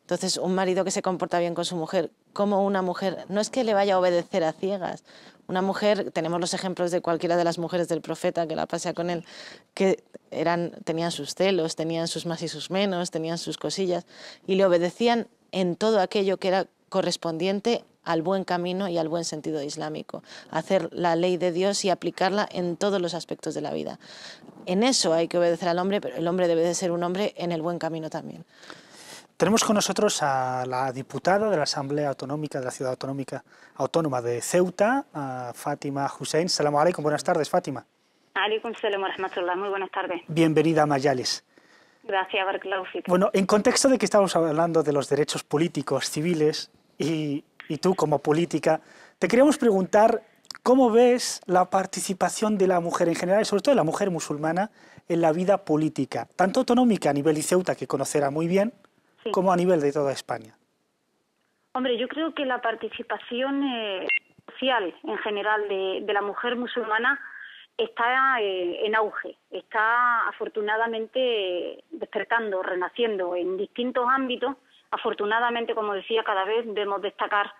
S3: Entonces, un marido que se comporta bien con su mujer, como una mujer, no es que le vaya a obedecer a ciegas. Una mujer, tenemos los ejemplos de cualquiera de las mujeres del profeta que la pasea con él, que tenían sus celos, tenían sus más y sus menos, tenían sus cosillas, y le obedecían en todo aquello que era correspondiente al buen camino y al buen sentido islámico, hacer la ley de Dios y aplicarla en todos los aspectos de la vida. En eso hay que obedecer al hombre, pero el hombre debe de ser un hombre en el buen camino también.
S1: Tenemos con nosotros a la diputada de la Asamblea Autonómica de la Ciudad Autónoma de Ceuta, a Fátima Hussein. Salamu alaikum, buenas tardes, Fátima.
S6: Alaikum salam wa rahmatullah, muy buenas tardes.
S1: Bienvenida a Mayales.
S6: Gracias, barakallahu fik.
S1: Bueno, en contexto de que estamos hablando de los derechos políticos, civiles, y tú como política, te queríamos preguntar cómo ves la participación de la mujer en general, y sobre todo de la mujer musulmana, en la vida política, tanto autonómica a nivel de Ceuta, que conocerá muy bien, sí, como a nivel de toda España.
S6: Hombre, yo creo que la participación social en general de la mujer musulmana está en auge, está afortunadamente despertando, renaciendo en distintos ámbitos. Afortunadamente, como decía, cada vez debemos destacar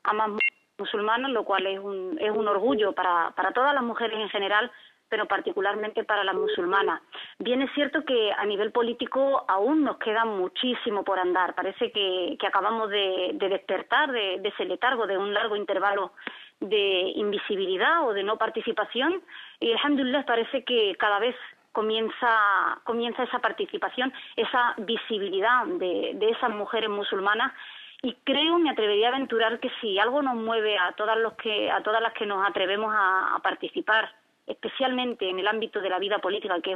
S6: a más musulmanas, lo cual es un orgullo para todas las mujeres en general, pero particularmente para las musulmanas. Bien es cierto que a nivel político aún nos queda muchísimo por andar. Parece que acabamos de despertar de ese letargo, de un largo intervalo de invisibilidad o de no participación, y alhamdulillah parece que cada vez comienza esa participación, esa visibilidad de esas mujeres musulmanas. Y creo, me atrevería a aventurar que si algo nos mueve a todas las que nos atrevemos a participar, especialmente en el ámbito de la vida política, que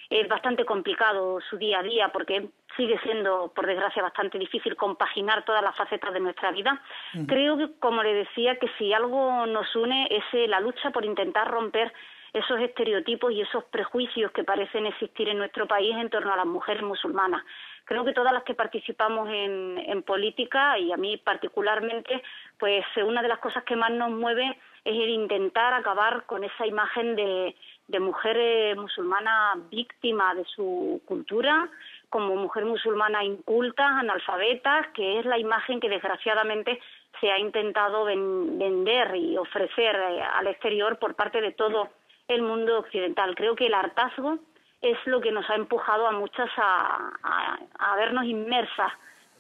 S6: es bastante complicado su día a día, porque sigue siendo, por desgracia, bastante difícil compaginar todas las facetas de nuestra vida. Creo que, como le decía, que si algo nos une es la lucha por intentar romper esos estereotipos y esos prejuicios que parecen existir en nuestro país en torno a las mujeres musulmanas. Creo que todas las que participamos en política, y a mí particularmente, pues una de las cosas que más nos mueve es el intentar acabar con esa imagen de mujer musulmana víctima de su cultura, como mujer musulmana inculta, analfabetas, que es la imagen que desgraciadamente se ha intentado vender y ofrecer al exterior por parte de todo el mundo occidental. Creo que el hartazgo es lo que nos ha empujado a muchas a vernos inmersas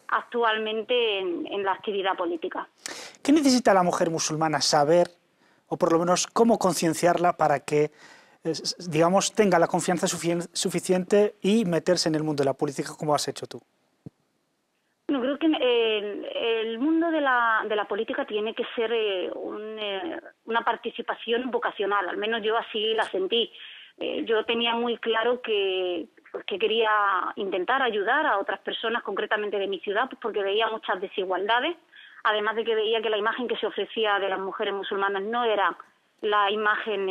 S6: actualmente en la actividad política.
S1: ¿Qué necesita la mujer musulmana saber, o por lo menos cómo concienciarla para que, digamos, tenga la confianza suficiente y meterse en el mundo de la política como has hecho tú?
S6: No, creo que el mundo de la política tiene que ser una participación vocacional, al menos yo así la sentí. Yo tenía muy claro que quería intentar ayudar a otras personas, concretamente de mi ciudad, porque veía muchas desigualdades, además de que veía que la imagen que se ofrecía de las mujeres musulmanas no era la imagen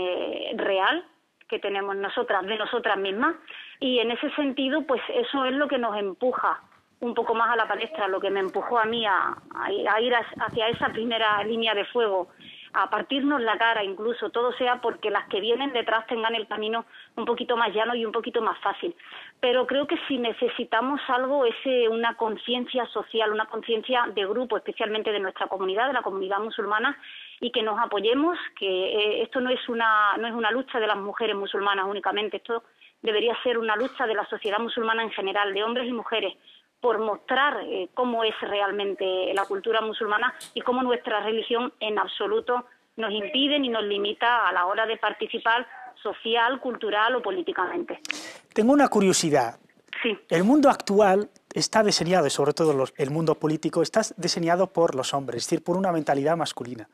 S6: real que tenemos nosotras, de nosotras mismas, y en ese sentido, pues eso es lo que nos empuja un poco más a la palestra, lo que me empujó a mí a ir hacia esa primera línea de fuego, a partirnos la cara incluso, todo sea porque las que vienen detrás tengan el camino un poquito más llano y un poquito más fácil. Pero creo que si necesitamos algo es una conciencia social, una conciencia de grupo, especialmente de nuestra comunidad, de la comunidad musulmana, y que nos apoyemos, que esto no es una lucha de las mujeres musulmanas únicamente, esto debería ser una lucha de la sociedad musulmana en general, de hombres y mujeres, por mostrar cómo es realmente la cultura musulmana y cómo nuestra religión en absoluto nos impide ni nos limita a la hora de participar social, cultural o políticamente.
S1: Tengo una curiosidad.
S6: Sí.
S1: El mundo actual está diseñado, y sobre todo el mundo político, está diseñado por los hombres, es decir, por una mentalidad masculina.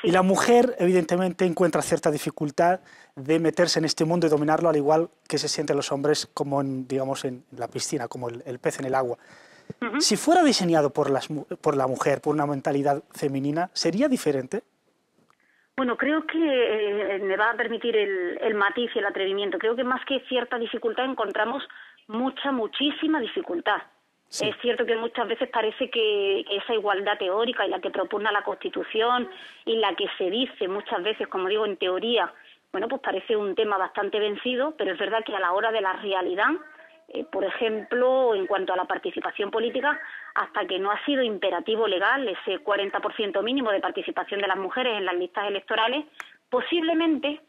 S1: Sí. Y la mujer, evidentemente, encuentra cierta dificultad de meterse en este mundo y dominarlo, al igual que se sienten los hombres como, digamos, en la piscina, como el pez en el agua. Si fuera diseñado por la mujer, por una mentalidad femenina, ¿sería diferente?
S6: Bueno, creo que me va a permitir el matiz y el atrevimiento. Creo que más que cierta dificultad encontramos muchísima dificultad. Sí. Es cierto que muchas veces parece que esa igualdad teórica y la que propugna la Constitución y la que se dice muchas veces, como digo, en teoría, bueno, pues parece un tema bastante vencido, pero es verdad que a la hora de la realidad, por ejemplo, en cuanto a la participación política, hasta que no ha sido imperativo legal ese 40% mínimo de participación de las mujeres en las listas electorales, posiblemente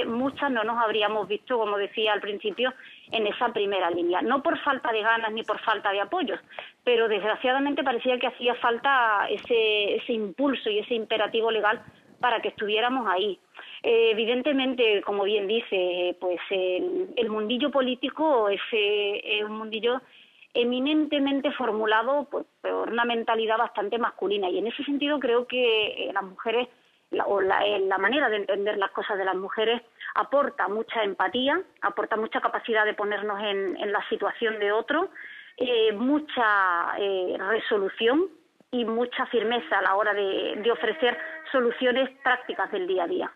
S6: muchas no nos habríamos visto, como decía al principio, en esa primera línea. No por falta de ganas ni por falta de apoyos, pero desgraciadamente parecía que hacía falta ese impulso y ese imperativo legal para que estuviéramos ahí. Evidentemente, como bien dice, pues el mundillo político es un mundillo eminentemente formulado por una mentalidad bastante masculina, y en ese sentido creo que las mujeres, la manera de entender las cosas de las mujeres aporta mucha empatía, aporta mucha capacidad de ponernos en la situación de otro, mucha resolución y mucha firmeza a la hora de ofrecer soluciones prácticas del día a día.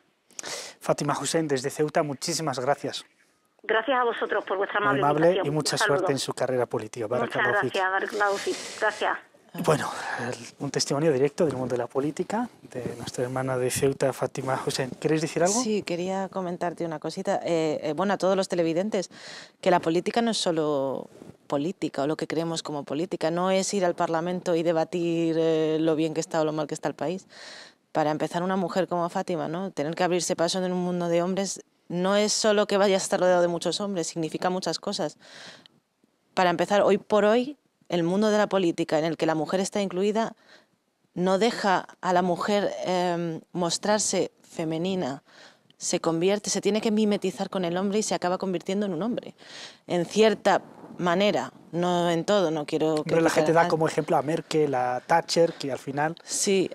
S1: Fátima Hussein, desde Ceuta, muchísimas gracias.
S6: Gracias a vosotros por vuestra
S1: amable invitación. Y mucha suerte en su carrera política.
S6: Muchas gracias, Barakallahu Fik. Gracias.
S1: Bueno, un testimonio directo del mundo de la política de nuestra hermana de Ceuta, Fátima Hussein. ¿Queréis decir algo?
S3: Sí, quería comentarte una cosita. Bueno, a todos los televidentes, que la política no es solo política o lo que creemos como política, no es ir al Parlamento y debatir lo bien que está o lo mal que está el país. Para empezar, una mujer como Fátima, ¿no? Tener que abrirse paso en un mundo de hombres no es solo que vayas a estar rodeado de muchos hombres, significa muchas cosas. Para empezar, hoy por hoy, el mundo de la política en el que la mujer está incluida no deja a la mujer mostrarse femenina, se tiene que mimetizar con el hombre y se acaba convirtiendo en un hombre. En cierta manera, no en todo, no quiero...
S1: Pero la gente da como ejemplo a Merkel, a Thatcher, que al final...
S3: Sí,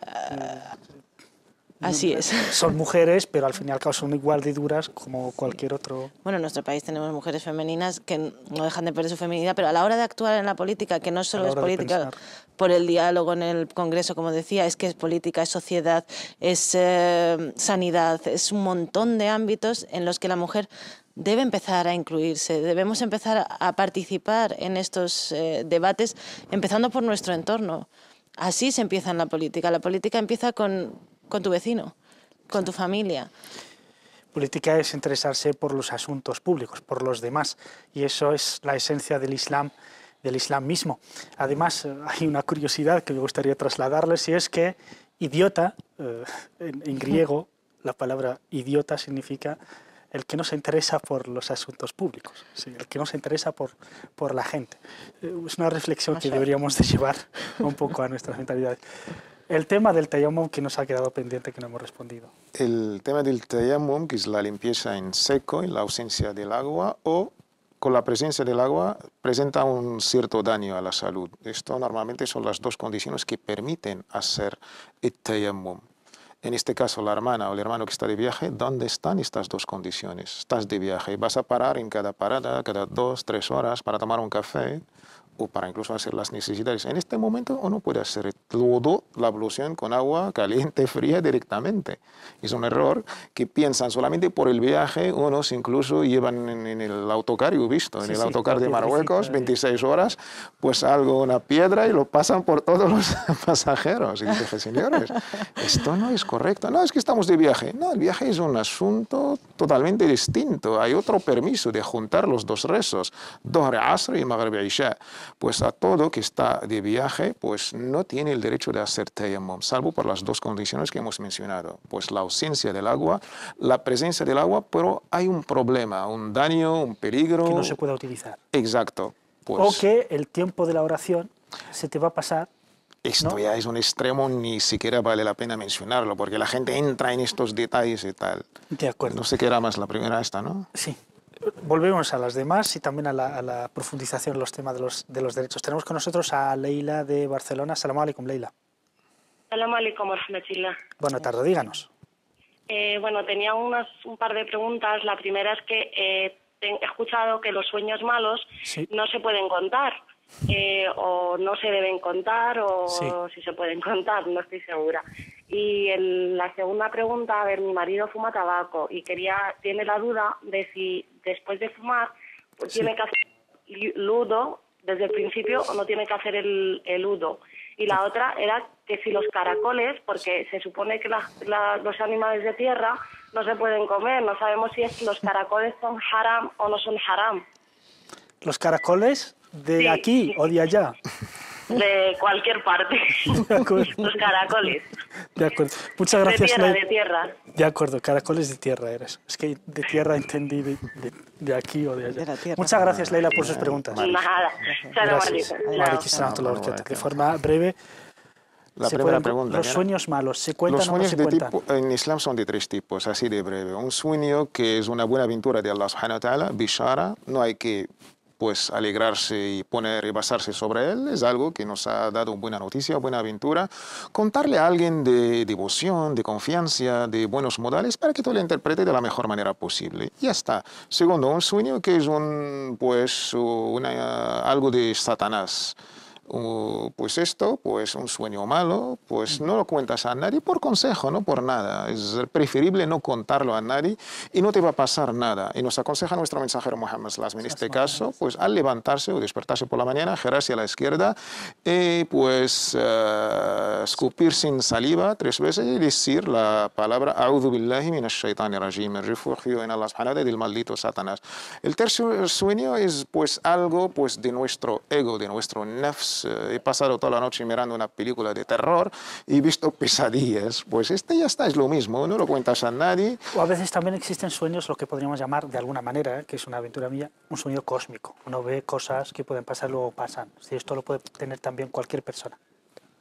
S3: así es.
S1: Son mujeres, pero al fin y al cabo son igual de duras como cualquier otro...
S3: Bueno, en nuestro país tenemos mujeres femeninas que no dejan de perder su feminidad, pero a la hora de actuar en la política, que no solo es política por el diálogo en el Congreso, como decía, es que es política, es sociedad, es sanidad, es un montón de ámbitos en los que la mujer debe empezar a incluirse, debemos empezar a participar en estos debates, empezando por nuestro entorno. Así se empieza en la política empieza con tu vecino, con tu familia.
S1: Política es interesarse por los asuntos públicos, por los demás, y eso es la esencia del Islam mismo. Además, hay una curiosidad que me gustaría trasladarles, y es que idiota, en griego, la palabra idiota significa el que no se interesa por los asuntos públicos, ¿sí? El que no se interesa por la gente. Es una reflexión que deberíamos de llevar un poco a nuestras mentalidades. El tema del tayammum que nos ha quedado pendiente, que no hemos respondido.
S2: El tema del tayammum, que es la limpieza en seco, en la ausencia del agua, o con la presencia del agua, presenta un cierto daño a la salud. Esto normalmente son las dos condiciones que permiten hacer el tayammum. En este caso, la hermana o el hermano que está de viaje, ¿dónde están estas dos condiciones? Estás de viaje, vas a parar en cada parada, cada 2, 3 horas para tomar un café o para incluso hacer las necesidades. En este momento uno puede hacer todo la ablución con agua caliente, fría directamente. Es un error que piensan solamente por el viaje, unos incluso llevan en el autocar, yo he visto, en el autocar de Marruecos, 26 horas, pues algo, una piedra y lo pasan por todos los pasajeros. Y dije, señores, esto no es correcto. No, es que estamos de viaje. No, el viaje es un asunto totalmente distinto. Hay otro permiso de juntar los dos rezos, Dhuhr, Asr y Maghrib y Isha. Pues a todo que está de viaje, pues no tiene el derecho de hacer tayammum, salvo por las dos condiciones que hemos mencionado, pues la ausencia del agua, la presencia del agua, pero hay un problema, un daño, un peligro.
S1: Que no se pueda utilizar.
S2: Exacto. Pues,
S1: o que el tiempo de la oración se te va a pasar.
S2: Esto ¿no? Ya es un extremo, ni siquiera vale la pena mencionarlo, porque la gente entra en estos detalles y tal.
S1: De acuerdo.
S2: No sé qué era más la primera esta, ¿no?
S1: Sí. Volvemos a las demás y también a la profundización en los temas de los derechos. Tenemos con nosotros a Leila de Barcelona. Salamu alaikum, Leila.
S7: Salamu alaikum, warahmatullah.
S1: Buenas tardes, díganos.
S7: Bueno, tenía un par de preguntas. La primera es que he escuchado que los sueños malos no se pueden contar. o no se deben contar, o
S1: Sí.
S7: si se pueden contar, no estoy segura. Y la segunda pregunta, a ver, mi marido fuma tabaco y tiene la duda de si después de fumar pues
S1: Sí.
S7: tiene que hacer ludo desde el principio o no tiene que hacer el ludo. Y la otra era que si los caracoles, porque se supone que los animales de tierra no se pueden comer, no sabemos si los caracoles son haram o no son haram.
S1: ¿Los caracoles de
S7: Sí.
S1: aquí o de allá?
S7: De cualquier parte.
S1: De acuerdo.
S7: Los caracoles.
S1: De acuerdo. Muchas gracias,
S7: de tierra,
S1: Leila.
S7: de tierra.
S1: De acuerdo, caracoles de tierra eres. Es que de tierra entendí de aquí o de allá.
S3: De la tierra.
S1: Muchas gracias, Leila, por sus preguntas.
S7: Nada.
S1: Gracias. De forma breve,
S2: La
S1: se
S2: primera
S1: pueden-
S2: pregunta.
S1: los
S2: ¿qué era?
S1: sueños malos, ¿se cuentan
S2: Los
S1: o no
S2: sueños
S1: se
S2: de
S1: cuentan?
S2: tipo, en Islam son de tres tipos, así de breve. Un sueño que es una buena aventura de Allah subhanahu wa ta'ala, bishara, no hay que pues alegrarse y basarse sobre él, es algo que nos ha dado buena noticia, buena aventura. Contarle a alguien de devoción, de confianza, de buenos modales, para que tú le interpretes de la mejor manera posible. Ya está. Segundo, un sueño que es algo de Satanás. Pues esto, pues un sueño malo, pues no lo cuentas a nadie por consejo, no por nada. Es preferible no contarlo a nadie y no te va a pasar nada. Y nos aconseja nuestro mensajero Muhammad sallallahu alaihi wasallam en este caso, pues al levantarse o despertarse por la mañana, girarse a la izquierda y pues escupir sin saliva 3 veces y decir la palabra A'udhu billahi minash shaitani rajim, el refugio en Allah subhanahu wa ta'ala del maldito Satanás. El tercer sueño es pues algo pues de nuestro ego, de nuestro nafs. He pasado toda la noche mirando una película de terror y he visto pesadillas. Pues ya está, es lo mismo, no lo cuentas a nadie.
S1: O a veces también existen sueños, lo que podríamos llamar de alguna manera, que es una aventura mía, un sueño cósmico. Uno ve cosas que pueden pasar, luego pasan. Si esto lo puede tener también cualquier persona.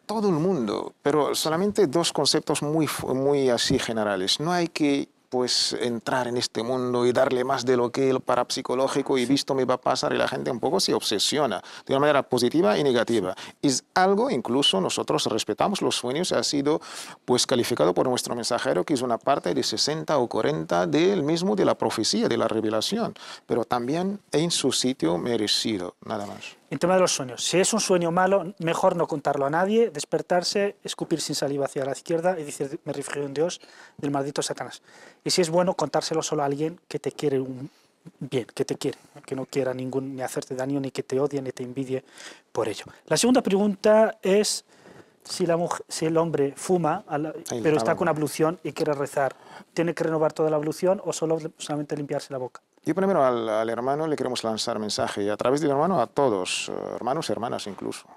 S2: Todo el mundo, pero solamente 2 conceptos muy así generales. No hay que pues entrar en este mundo y darle más de lo que el parapsicológico y visto me va a pasar, y la gente un poco se obsesiona de una manera positiva y negativa. Es algo, incluso nosotros respetamos los sueños, ha sido pues calificado por nuestro mensajero que es una parte de 60 o 40 del mismo de la profecía, de la revelación, pero también en su sitio merecido, nada más.
S1: En tema de los sueños, si es un sueño malo, mejor no contarlo a nadie, despertarse, escupir sin saliva hacia la izquierda y decir, me refugio en Dios del maldito Satanás. Y si es bueno, contárselo solo a alguien que te quiere bien, que te quiere, que no quiera ni hacerte daño, ni que te odie, ni te envidie por ello. La segunda pregunta es si el hombre fuma, pero está con ablución y quiere rezar, ¿tiene que renovar toda la ablución o solamente limpiarse la boca?
S2: Y primero al hermano le queremos lanzar mensaje, y a través del hermano a todos, hermanos y hermanas incluso.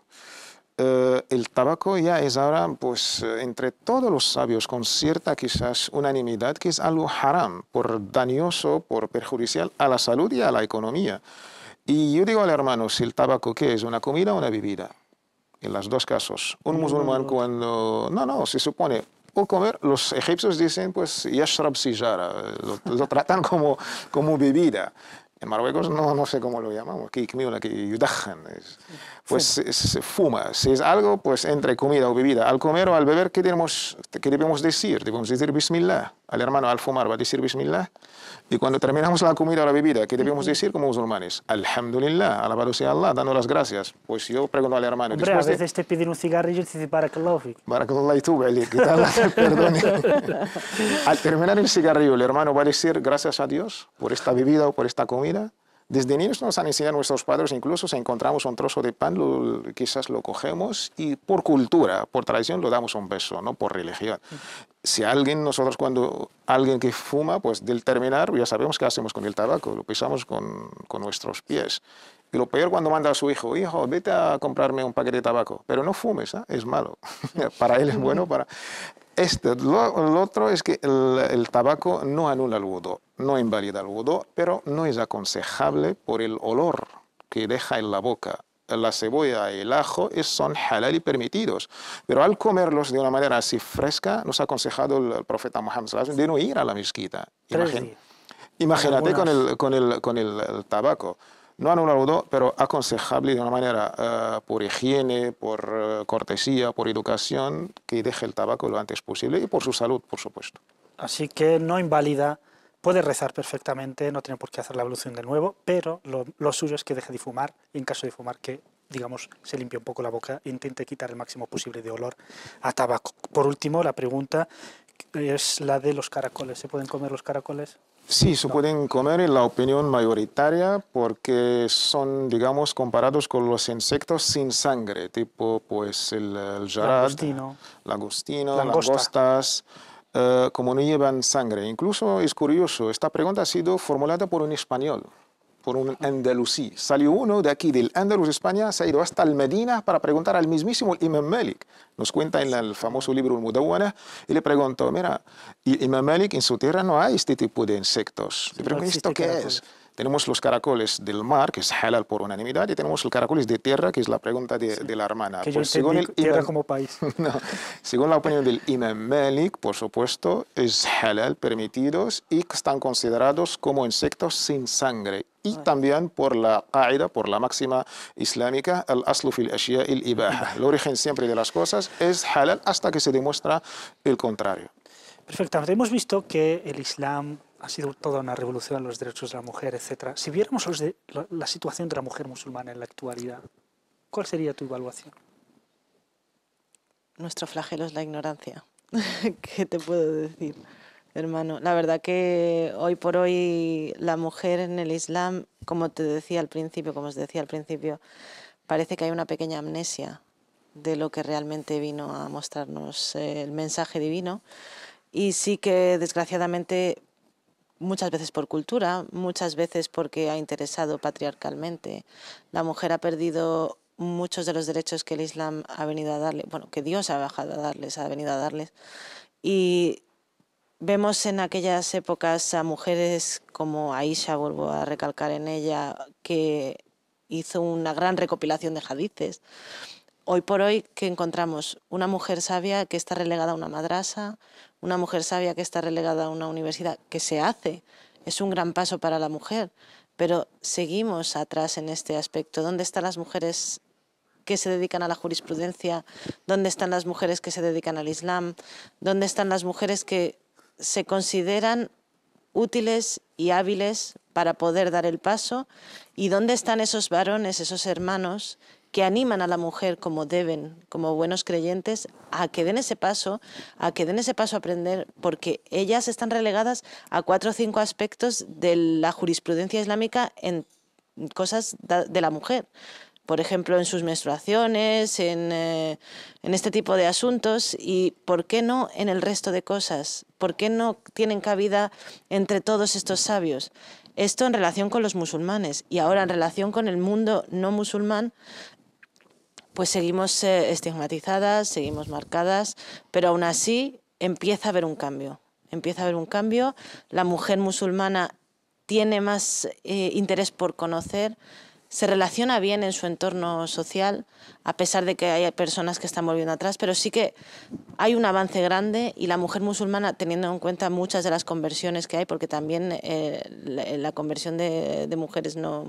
S2: El tabaco ya es ahora, pues, entre todos los sabios, con cierta quizás unanimidad, que es algo haram, por dañoso, por perjudicial a la salud y a la economía. Y yo digo al hermano, si el tabaco, ¿qué es? ¿Una comida o una bebida? En los 2 casos. Un musulmán cuando... No, se supone... O comer, los egipcios dicen, pues, yashrab sijara, lo tratan como bebida. En Marruecos no sé cómo lo llamamos, pues se fuma. Si es algo, pues, entre comida o bebida, al comer o al beber, ¿qué debemos decir? Debemos decir Bismillah. Al hermano, al fumar, va a decir Bismillah. Y cuando terminamos la comida o la bebida, ¿qué debemos decir como musulmanes? Alhamdulillah, alabado sea Allah, dando las gracias. Pues yo pregunto al hermano.
S1: Hombre, a veces te piden un cigarrillo y te dicen Barakallahu fik.
S2: Barakallahu tú, ¿qué tal? Perdón. Al terminar el cigarrillo, el hermano va a decir gracias a Dios por esta bebida o por esta comida. Desde niños nos han enseñado nuestros padres, incluso si encontramos un trozo de pan, quizás lo cogemos y por cultura, por tradición, lo damos un beso, no por religión. Si cuando alguien que fuma, pues del terminar, ya sabemos qué hacemos con el tabaco, lo pisamos con nuestros pies. Y lo peor cuando manda a su hijo, vete a comprarme un paquete de tabaco, pero no fumes, es malo. Para él es bueno, lo otro es que el tabaco no anula el wudu, no invalida el wudu, pero no es aconsejable por el olor que deja en la boca. La cebolla y el ajo son halal y permitidos, pero al comerlos de una manera así fresca, nos ha aconsejado el profeta Muhammad sallallahu alaihi wasallam de no ir a la mezquita. Imagínate con el tabaco. No anula el wudu, pero aconsejable de una manera por higiene, por cortesía, por educación, que deje el tabaco lo antes posible y por su salud, por supuesto.
S1: Así que no invalida, puede rezar perfectamente, no tiene por qué hacer la ablución de nuevo, pero lo suyo es que deje de fumar y en caso de fumar que digamos, se limpie un poco la boca e intente quitar el máximo posible de olor a tabaco. Por último, la pregunta es la de los caracoles. ¿Se pueden comer los caracoles?
S2: Sí, se pueden comer en la opinión mayoritaria porque son, digamos, comparados con los insectos sin sangre, tipo pues el jarad, langostino, langostas, como no llevan sangre. Incluso es curioso, esta pregunta ha sido formulada por un español, por un andalusí. Salió uno de aquí, del Andalus, España, se ha ido hasta el Medina para preguntar al mismísimo Imam Malik. Nos cuenta en el famoso libro Al-Mudawwana, y le preguntó, mira, Imam Malik, en su tierra no hay este tipo de insectos. Le preguntó, ¿esto qué es? Tenemos los caracoles del mar, que es halal por unanimidad, y tenemos los caracoles de tierra, que es la pregunta de la hermana.
S1: Que pues yo entendí tierra como país.
S2: No, según la opinión del Imam Malik, por supuesto, es halal, permitidos, y están considerados como insectos sin sangre. Y también por la qaida, por la máxima islámica, el aslu fil ashya il ibaha. El origen siempre de las cosas es halal hasta que se demuestra el contrario.
S1: Perfectamente. Hemos visto que el Islam ha sido toda una revolución en los derechos de la mujer, etc. Si viéramos la situación de la mujer musulmana en la actualidad, ¿cuál sería tu evaluación?
S3: Nuestro flagelo es la ignorancia. ¿Qué te puedo decir, hermano? La verdad que hoy por hoy la mujer en el Islam, como os decía al principio, parece que hay una pequeña amnesia de lo que realmente vino a mostrarnos el mensaje divino. Y sí que, desgraciadamente, muchas veces por cultura, muchas veces porque ha interesado patriarcalmente, la mujer ha perdido muchos de los derechos que el Islam ha venido a darle, bueno, que Dios ha venido a darles. Y vemos en aquellas épocas a mujeres como Aisha, vuelvo a recalcar en ella, que hizo una gran recopilación de hadices. Hoy por hoy, ¿qué encontramos? Una mujer sabia que está relegada a una madrasa, una mujer sabia que está relegada a una universidad, que se hace. Es un gran paso para la mujer, pero seguimos atrás en este aspecto. ¿Dónde están las mujeres que se dedican a la jurisprudencia? ¿Dónde están las mujeres que se dedican al Islam? ¿Dónde están las mujeres que se consideran útiles y hábiles para poder dar el paso? ¿Y dónde están esos varones, esos hermanos que animan a la mujer como deben, como buenos creyentes, a que den ese paso, a aprender, porque ellas están relegadas a 4 o 5 aspectos de la jurisprudencia islámica en cosas de la mujer? Por ejemplo, en sus menstruaciones, en este tipo de asuntos, y ¿por qué no en el resto de cosas? ¿Por qué no tienen cabida entre todos estos sabios? Esto en relación con los musulmanes, y ahora en relación con el mundo no musulmán, pues seguimos estigmatizadas, seguimos marcadas, pero aún así empieza a haber un cambio. La mujer musulmana tiene más interés por conocer, se relaciona bien en su entorno social, a pesar de que hay personas que están volviendo atrás, pero sí que hay un avance grande, y la mujer musulmana, teniendo en cuenta muchas de las conversiones que hay, porque también la conversión de mujeres no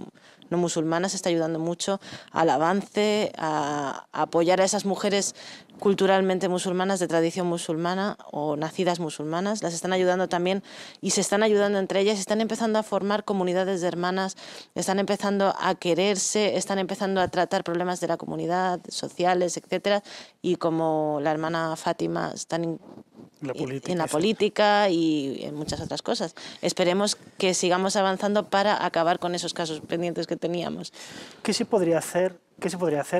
S3: musulmanas está ayudando mucho al avance, a apoyar a esas mujeres culturalmente musulmanas, de tradición musulmana o nacidas musulmanas. Las están ayudando también, y se están ayudando entre ellas, están empezando a formar comunidades de hermanas, están empezando a quererse, están empezando a tratar problemas de la comunidad, sociales, etcétera, y como la hermana Fátima están en la política y en muchas otras cosas. Esperemos que sigamos avanzando para acabar con esos casos pendientes que teníamos.
S1: ¿Qué se podría hacer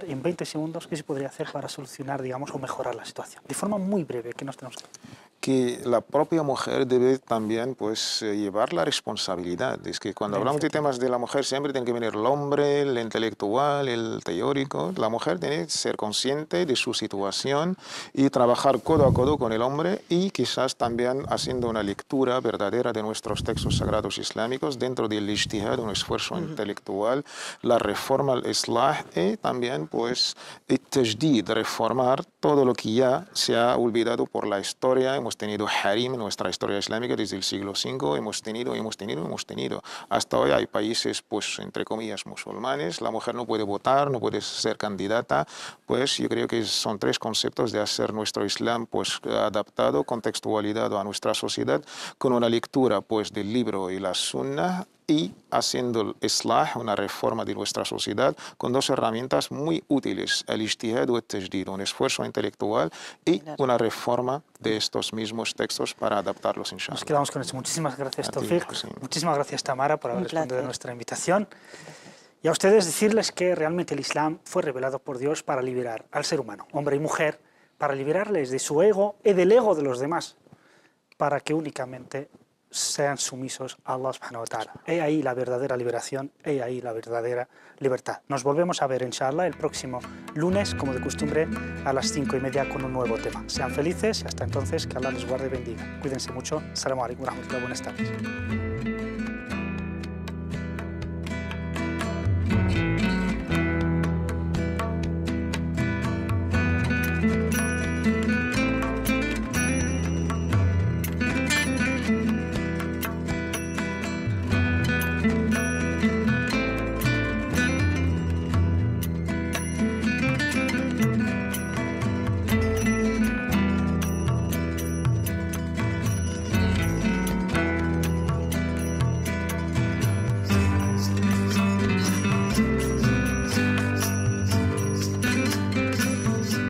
S1: en 20 segundos? ¿Qué se podría hacer para solucionar, digamos, o mejorar la situación? De forma muy breve, ¿qué nos tenemos que hacer?
S2: Que la propia mujer debe también pues, llevar la responsabilidad. Es que cuando hablamos de temas de la mujer siempre tiene que venir el hombre, el intelectual, el teórico. La mujer tiene que ser consciente de su situación y trabajar codo a codo con el hombre, y quizás también haciendo una lectura verdadera de nuestros textos sagrados islámicos dentro del ijtihad, un esfuerzo intelectual, la reforma, el islah, y también pues, el tajdid, reformar todo lo que ya se ha olvidado por la historia. Hemos tenido harim en nuestra historia islámica desde el siglo V, hemos tenido. Hasta hoy hay países, pues, entre comillas, musulmanes. La mujer no puede votar, no puede ser candidata. Pues yo creo que son 3 conceptos de hacer nuestro Islam, pues, adaptado, contextualizado a nuestra sociedad, con una lectura, pues, del libro y la sunna, y haciendo el islah, una reforma de nuestra sociedad, con dos herramientas muy útiles, el ijtihad o el tajdid, un esfuerzo intelectual y una reforma de estos mismos textos para adaptarlos, inshallah.
S1: Nos quedamos con eso. Muchísimas gracias, Tawfiq. Muchísimas gracias, Tamara, por haber respondido a nuestra invitación. Y a ustedes decirles que realmente el Islam fue revelado por Dios para liberar al ser humano, hombre y mujer, para liberarles de su ego y del ego de los demás, para que únicamente sean sumisos a Allah subhanahu wa ta'ala. He ahí la verdadera liberación, he ahí la verdadera libertad. Nos volvemos a ver, inshallah, el próximo lunes, como de costumbre, a las 5:30 con un nuevo tema. Sean felices y hasta entonces que Allah les guarde y bendiga. Cuídense mucho. Assalamu alaikum wa rahmatullahi. Buenas tardes.